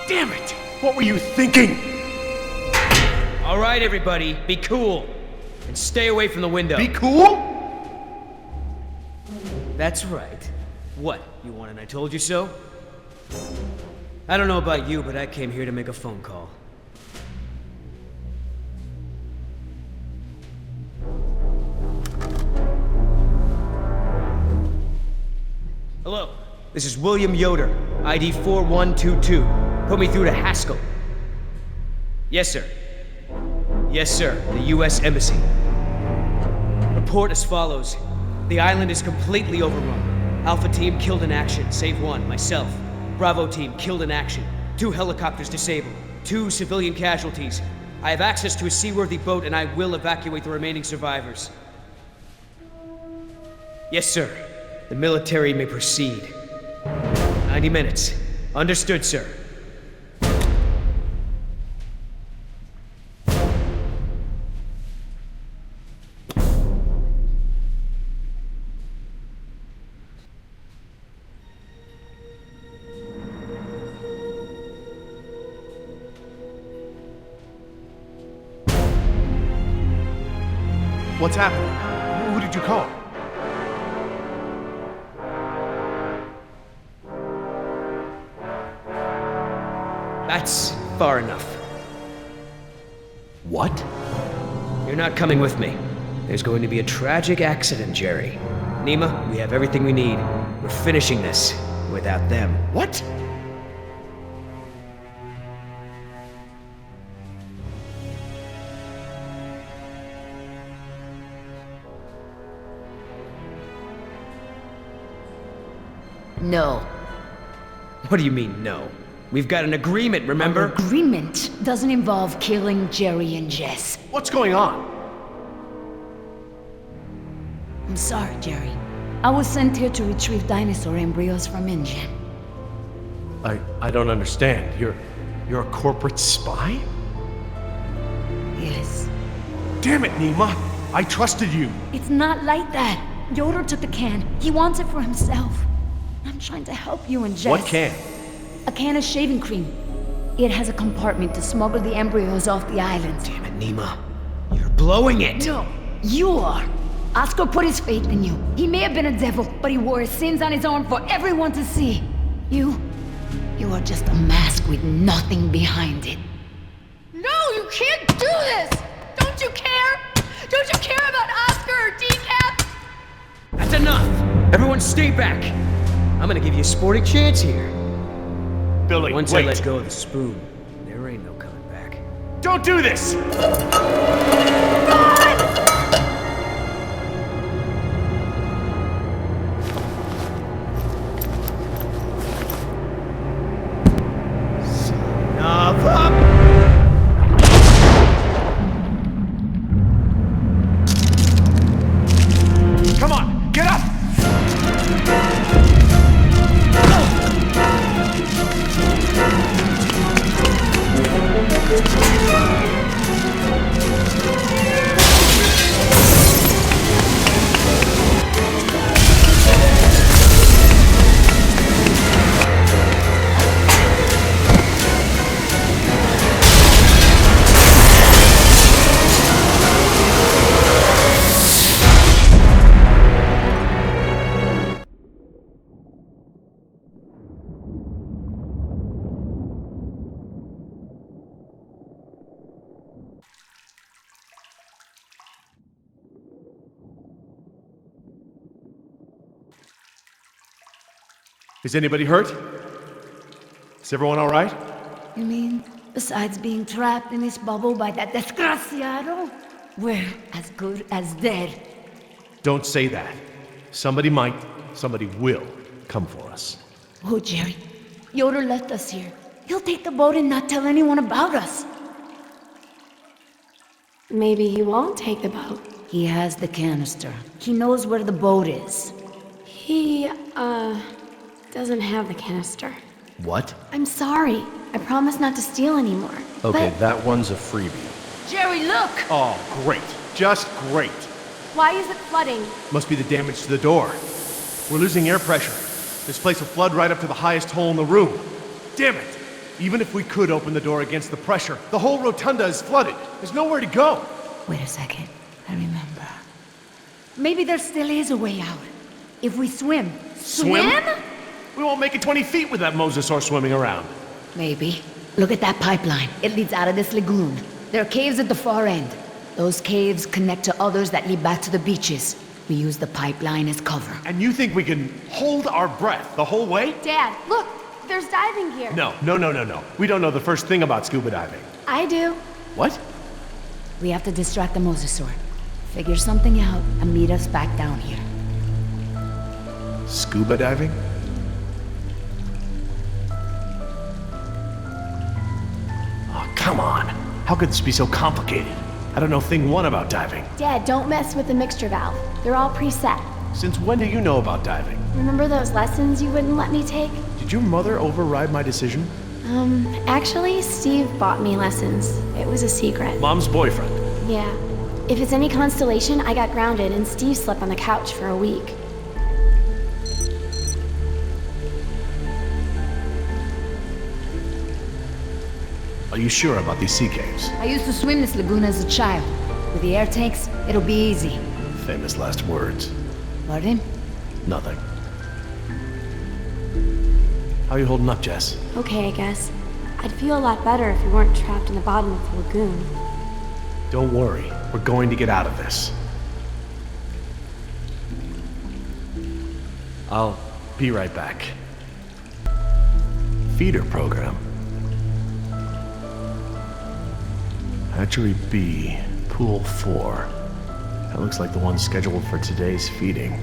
Damn it! What were you thinking? All right, everybody, be cool. And stay away from the window. Be cool? That's right. What, you want an I told you so? I don't know about you, but I came here to make a phone call. Hello, this is William Yoder, ID 4122. Put me through to Haskell. Yes, sir. Yes, sir, the U.S. Embassy. Report as follows. The island is completely overrun. Alpha team killed in action, save one, myself. Bravo team killed in action. 2 helicopters disabled. 2 civilian casualties. I have access to a seaworthy boat and I will evacuate the remaining survivors. Yes, sir. The military may proceed. 90 minutes. Understood, sir. What's happening? Who did you call? That's far enough. What? You're not coming with me. There's going to be a tragic accident, Jerry. Nima, we have everything we need. We're finishing this without them. What? No. What do you mean, no? We've got an agreement, remember? Our agreement doesn't involve killing Jerry and Jess. What's going on? I'm sorry, Jerry. I was sent here to retrieve dinosaur embryos from InGen. I don't understand. You're a corporate spy? Yes. Damn it, Nima! I trusted you! It's not like that. Yoder took the can. He wants it for himself. I'm trying to help you and Jess. What can? A can of shaving cream. It has a compartment to smuggle the embryos off the island. Damn it, Nima. You're blowing it! No, you are. Oscar put his faith in you. He may have been a devil, but he wore his sins on his arm for everyone to see. You are just a mask with nothing behind it. No, you can't do this! Don't you care? Don't you care about Oscar or Decaf? That's enough! Everyone stay back! I'm gonna give you a sporting chance here. Billy, Once wait. I let go of the spoon, there ain't no coming back. Don't do this! Come on, get up! Is anybody hurt? Is everyone all right? You mean, besides being trapped in this bubble by that desgraciado, we're as good as dead. Don't say that. Somebody might, somebody will come for us. Oh, Jerry. Yoder left us here. He'll take the boat and not tell anyone about us. Maybe he won't take the boat. He has the canister. He knows where the boat is. He, doesn't have the canister. What? I'm sorry. I promise not to steal anymore. Okay, But that one's a freebie. Jerry, look! Oh, great. Just great. why is it flooding? Must be the damage to the door. We're losing air pressure. This place will flood right up to the highest hole in the room. Damn it! Even if we could open the door against the pressure, the whole rotunda is flooded. There's nowhere to go. Wait a second. I remember. Maybe there still is a way out. If we swim. Swim? We won't make it 20 feet with that mosasaur swimming around. Maybe. Look at that pipeline. It leads out of this lagoon. There are caves at the far end. Those caves connect to others that lead back to the beaches. We use the pipeline as cover. And you think we can hold our breath the whole way? Dad, look! There's diving gear. No. We don't know the first thing about scuba diving. I do. What? We have to distract the mosasaur. Figure something out and meet us back down here. Scuba diving? Oh, come on. How could this be so complicated? I don't know thing one about diving. Dad, don't mess with the mixture valve. They're all preset. Since when do you know about diving? Remember those lessons you wouldn't let me take? Did your mother override my decision? Actually, Steve bought me lessons. It was a secret. Mom's boyfriend. Yeah. If it's any consolation, I got grounded and Steve slept on the couch for a week. Are you sure about these sea caves? I used to swim this lagoon as a child. With the air tanks, it'll be easy. Famous last words. Pardon? Nothing. How are you holding up, Jess? Okay, I guess. I'd feel a lot better if we weren't trapped in the bottom of the lagoon. Don't worry. We're going to get out of this. I'll be right back. Feeder program. Hatchery B, Pool 4. That looks like the one scheduled for today's feeding.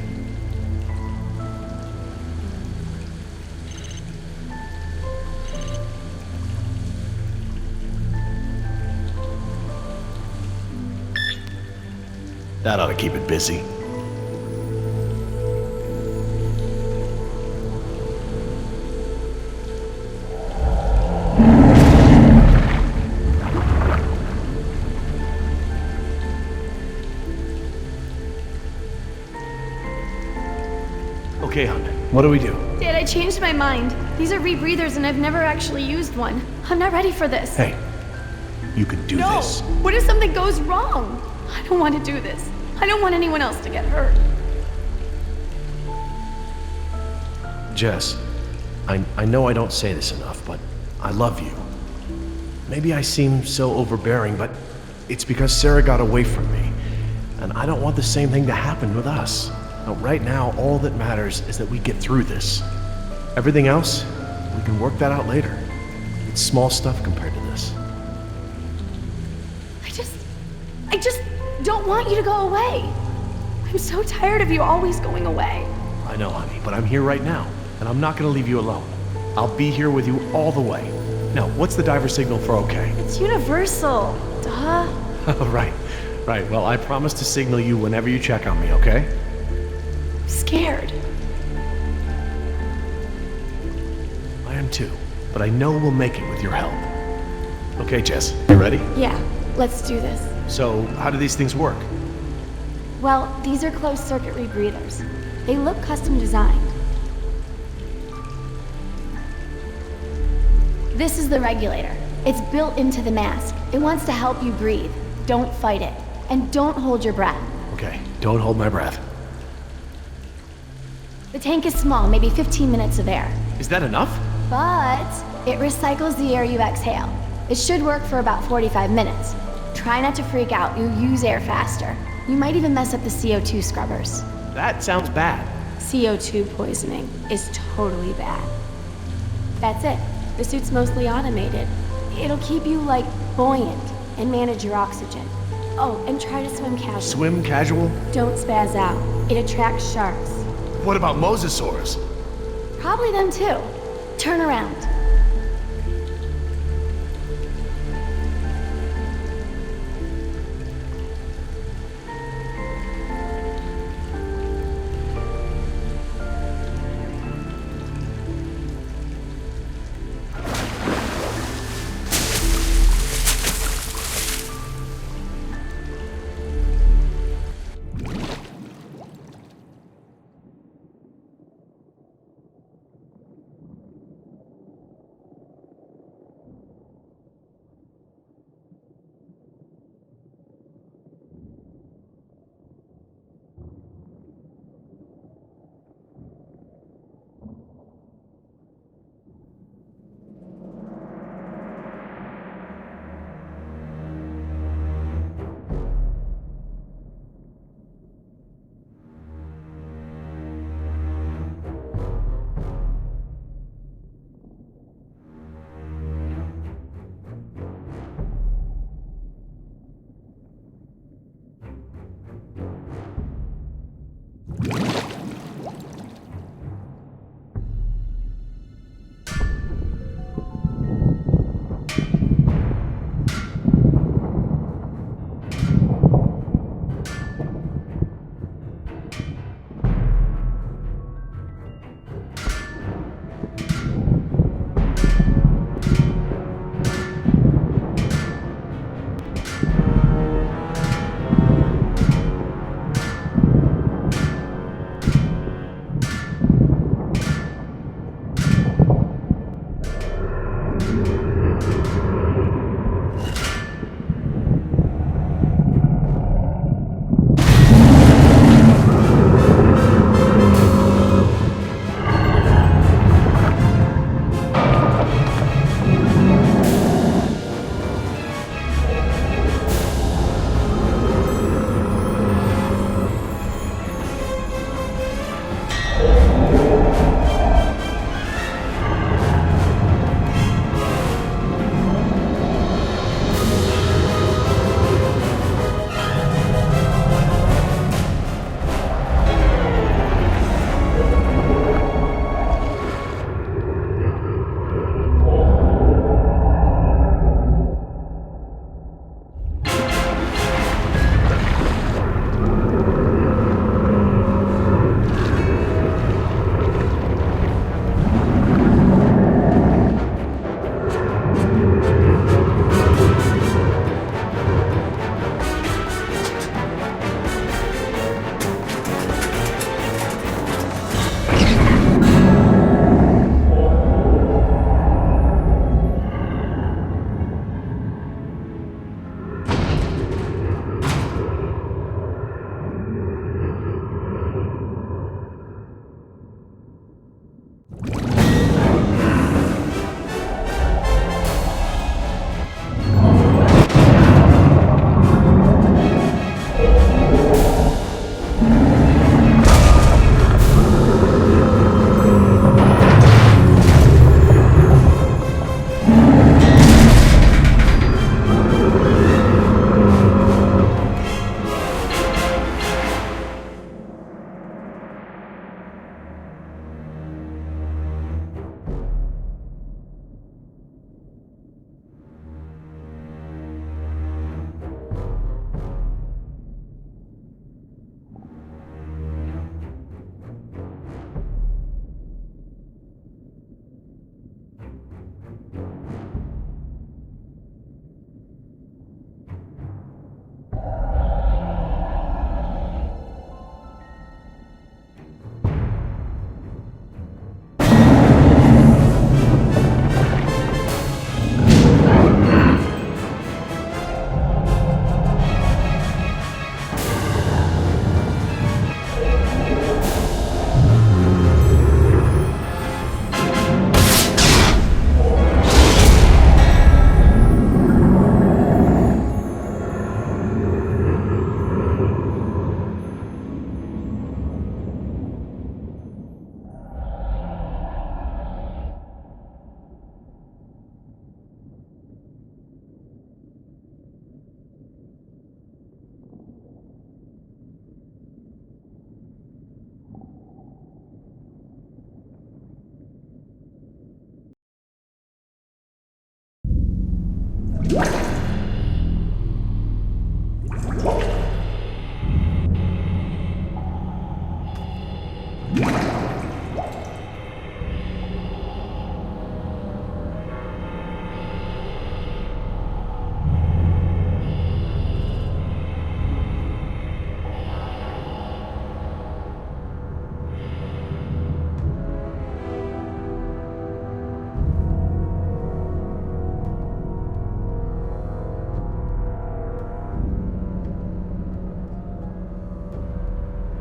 That ought to keep it busy. Okay, hon. What do we do? Dad, I changed my mind. These are rebreathers and I've never actually used one. I'm not ready for this. Hey, you can do No! this. What if something goes wrong? I don't want to do this. I don't want anyone else to get hurt. Jess, I know I don't say this enough, but I love you. Maybe I seem so overbearing, but it's because Sarah got away from me. And I don't want the same thing to happen with us. Now, right now, all that matters is that we get through this. Everything else, we can work that out later. It's small stuff compared to this. I just don't want you to go away. I'm so tired of you always going away. I know, honey, but I'm here right now, and I'm not gonna leave you alone. I'll be here with you all the way. Now, what's the diver signal for okay? It's universal. Duh. Right. Well, I promise to signal you whenever you check on me, okay? I'm scared. I am too, but I know we'll make it with your help. Okay, Jess, you ready? Yeah, let's do this. So, how do these things work? Well, these are closed-circuit rebreathers. They look custom designed. This is the regulator. It's built into the mask. It wants to help you breathe. Don't fight it. And don't hold your breath. Okay, don't hold my breath. The tank is small, maybe 15 minutes of air. Is that enough? But it recycles the air you exhale. It should work for about 45 minutes. Try not to freak out. You'll use air faster. You might even mess up the CO2 scrubbers. That sounds bad. CO2 poisoning is totally bad. That's it. The suit's mostly automated. It'll keep you, like, buoyant and manage your oxygen. Oh, and try to swim casual. Swim casual? Don't spaz out. It attracts sharks. What about mosasaurs? Probably them too. Turn around.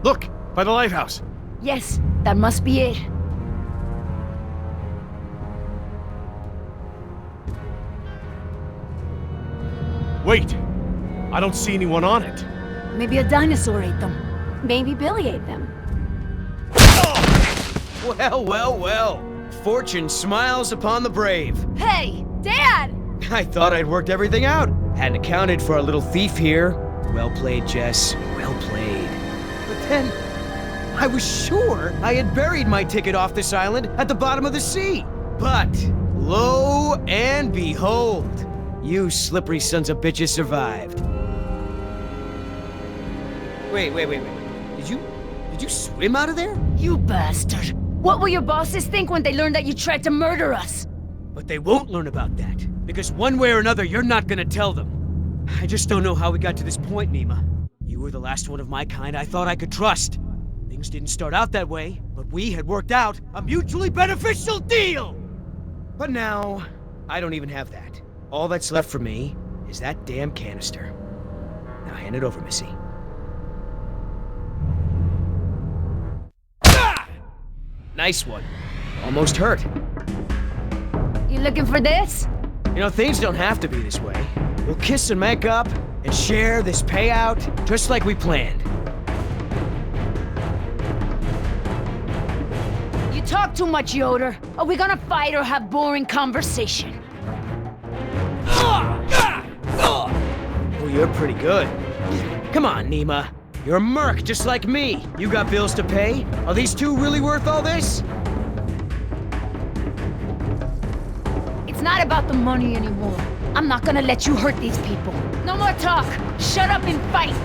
Look, by the lighthouse. Yes, that must be it. Wait, I don't see anyone on it. Maybe a dinosaur ate them. Maybe Billy ate them. Well, well, well. Fortune smiles upon the brave. Hey, Dad! I thought I'd worked everything out. Hadn't accounted for our little thief here. Well played, Jess. Well played. But then, I was sure I had buried my ticket off this island at the bottom of the sea. But, lo and behold, you slippery sons of bitches survived. Wait. Did you swim out of there? You bastard! What will your bosses think when they learn that you tried to murder us? But they won't learn about that, because one way or another, you're not gonna tell them. I just don't know how we got to this point, Nima. You were the last one of my kind I thought I could trust. Things didn't start out that way, but we had worked out a mutually beneficial deal! But now, I don't even have that. All that's left for me is that damn canister. Now hand it over, Missy. Ah! Nice one. Almost hurt. You looking for this? You know, things don't have to be this way. We'll kiss and make up, and share this payout, just like we planned. You talk too much, Yoder. Are we gonna fight or have boring conversation? Oh, you're pretty good. Come on, Nima. You're a merc just like me. You got bills to pay? Are these two really worth all this? It's not about the money anymore. I'm not gonna let you hurt these people. No more talk. Shut up and fight.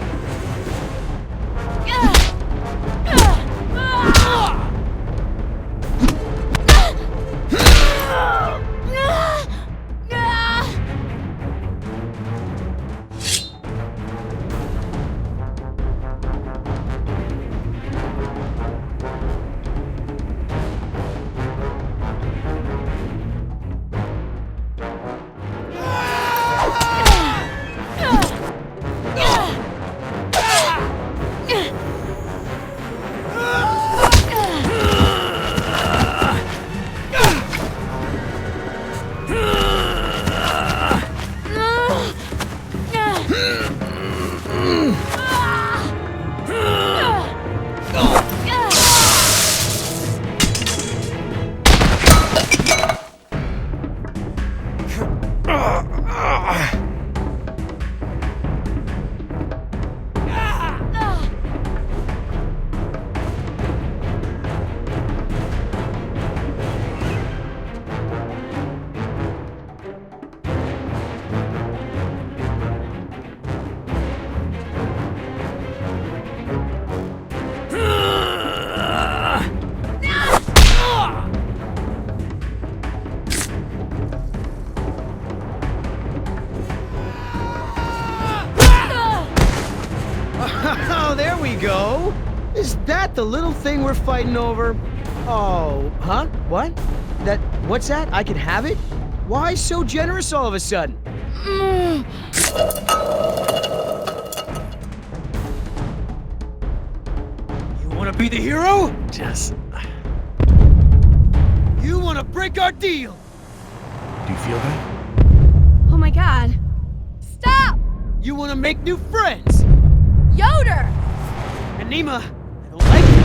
Oh, there we go. Is that the little thing we're fighting over? Oh, huh? What? What's that? I can have it? Why so generous all of a sudden? You wanna be the hero? Jess, You wanna break our deal? do you feel that? Oh my god. Stop! You wanna make new friends? Yoder! And Nima, I don't like it.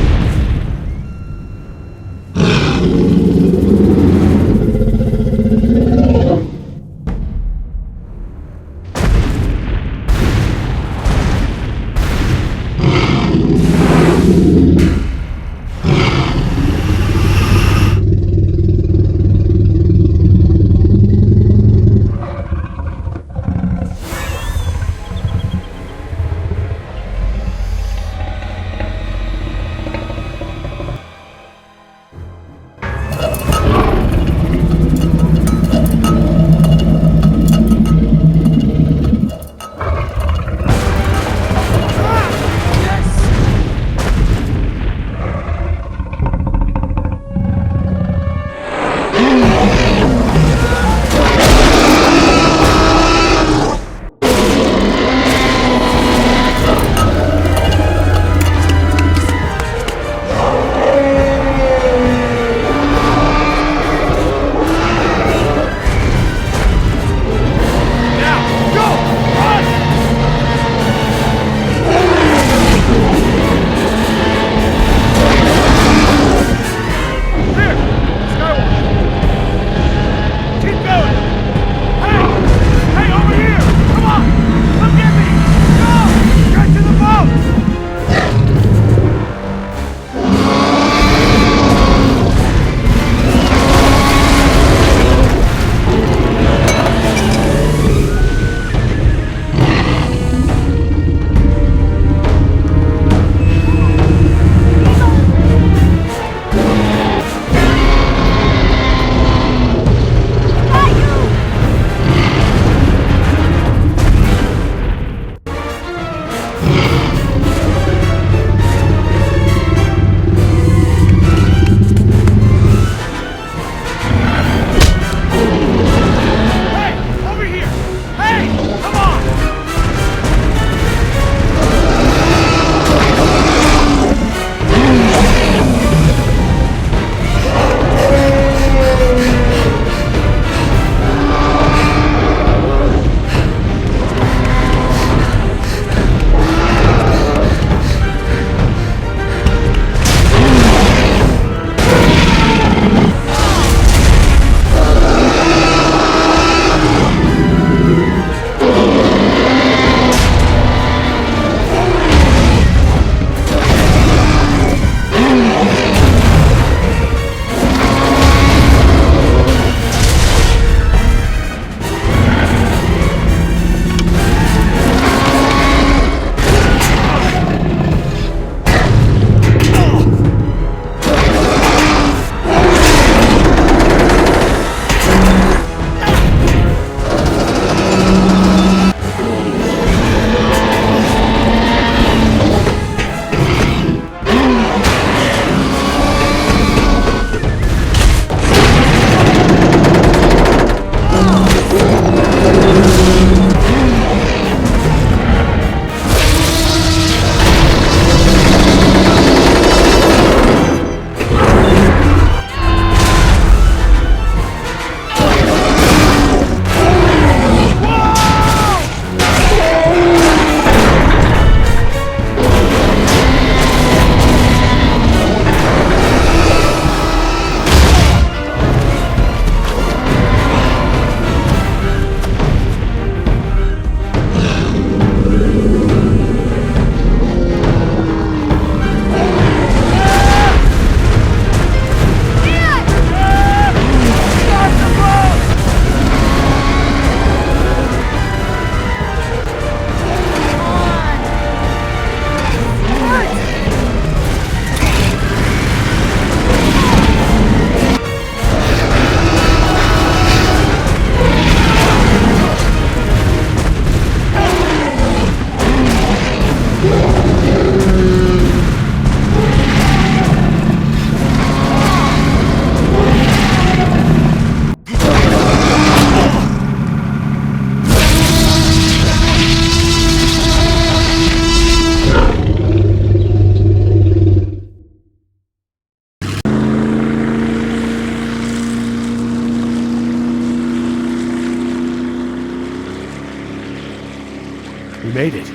made it.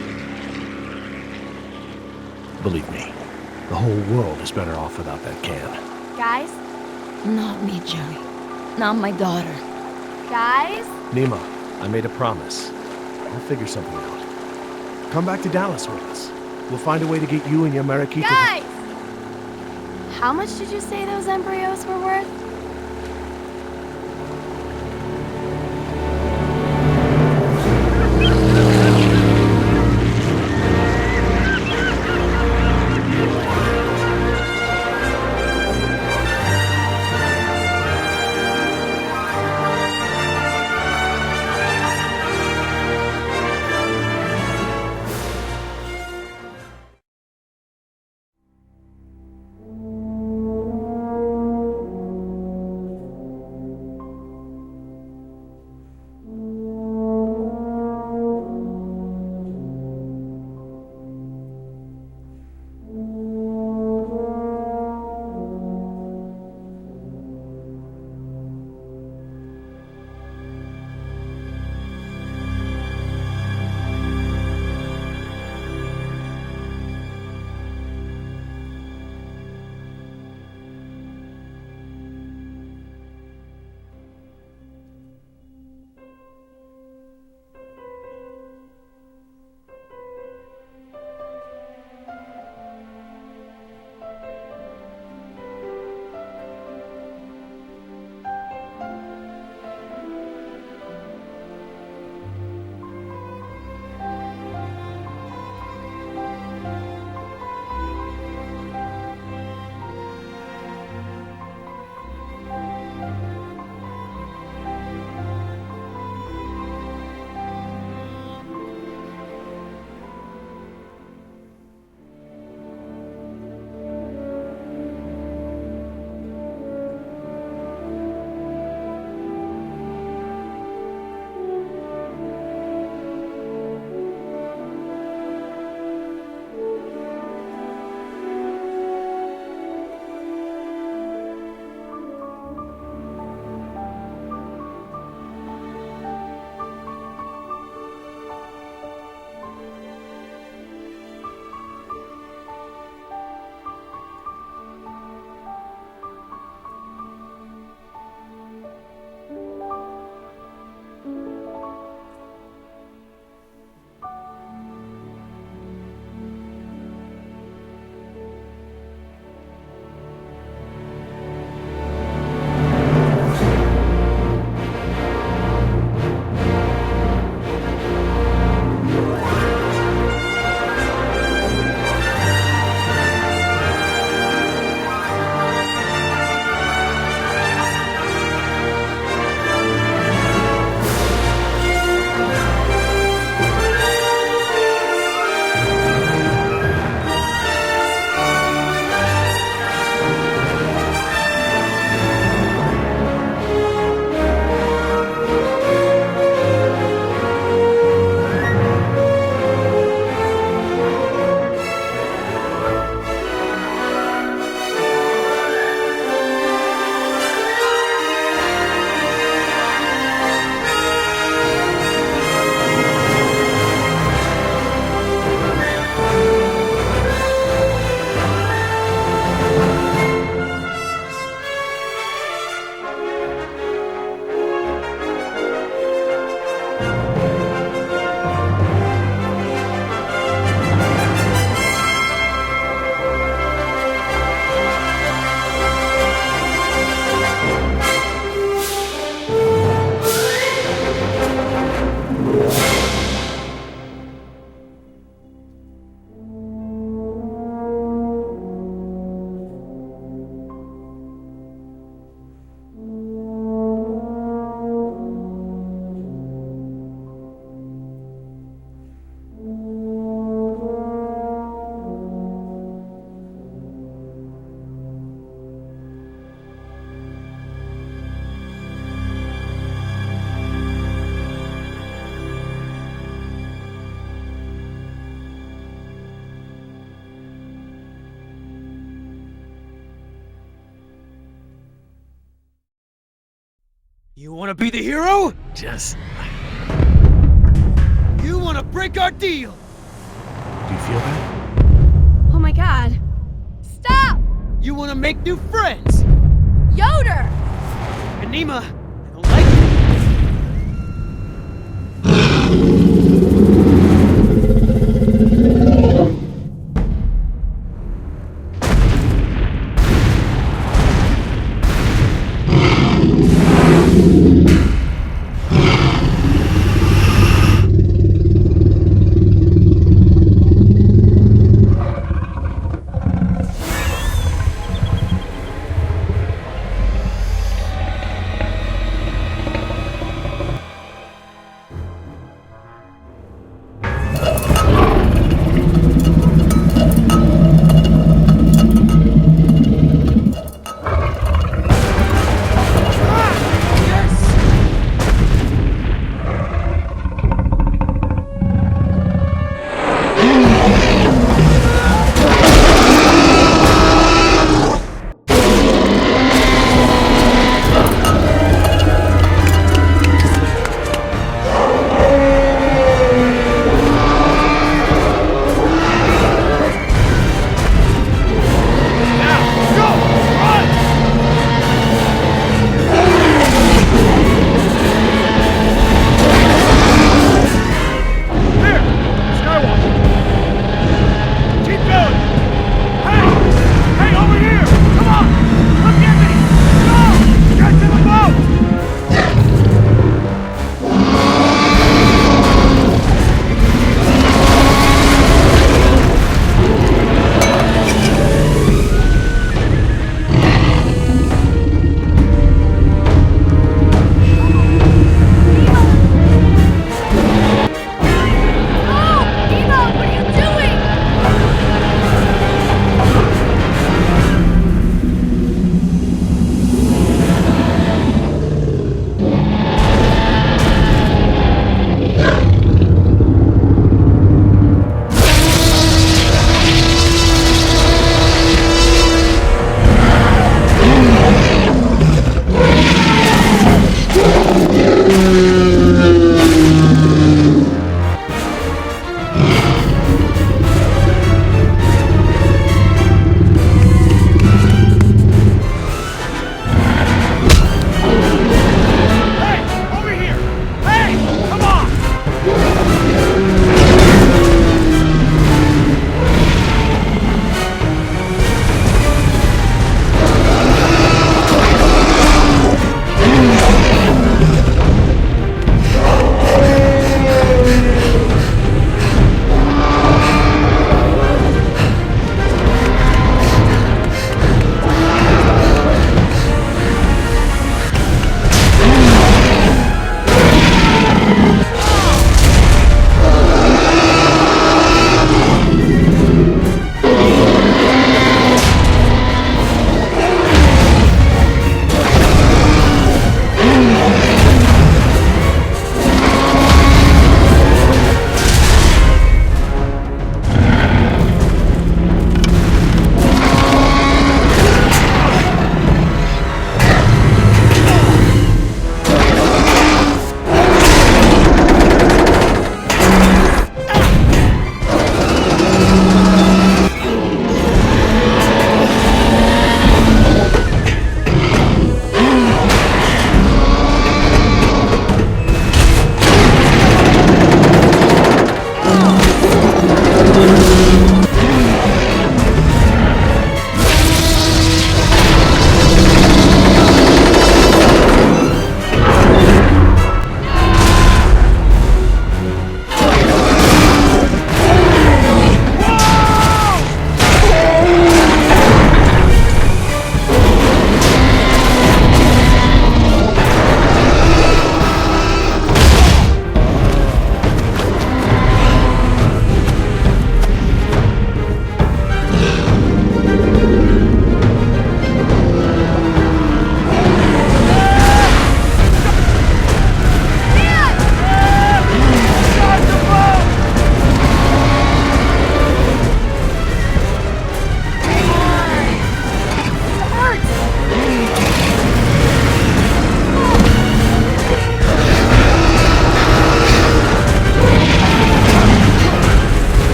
Believe me, the whole world is better off without that can. Guys? Not me, Jerry. Not my daughter. Guys? Nima, I made a promise. We'll figure something out. Come back to Dallas with us. We'll find a way to get you and your Mariquita. Guys! How much did you say those embryos were worth? You wanna be the hero? Jess, You wanna wanna break our deal! Do you feel that? Oh my god. Stop! You wanna make new friends! Yoder! Anima, I don't like it!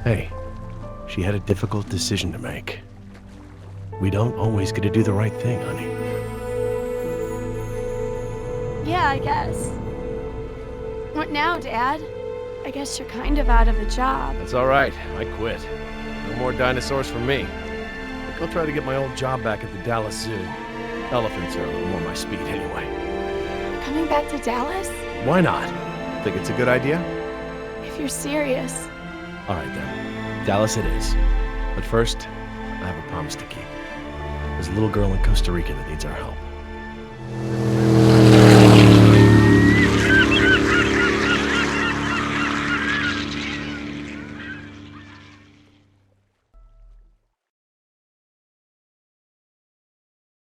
Hey, she had a difficult decision to make. We don't always get to do the right thing, honey. Yeah, I guess. What now, Dad? I guess you're kind of out of a job. That's all right. I quit. No more dinosaurs for me. Think I'll try to get my old job back at the Dallas Zoo. Elephants are a little more my speed anyway. Coming back to Dallas? Why not? Think it's a good idea? If you're serious. All right then. Dallas it is. But first, I have a promise to keep. There's a little girl in Costa Rica that needs our help.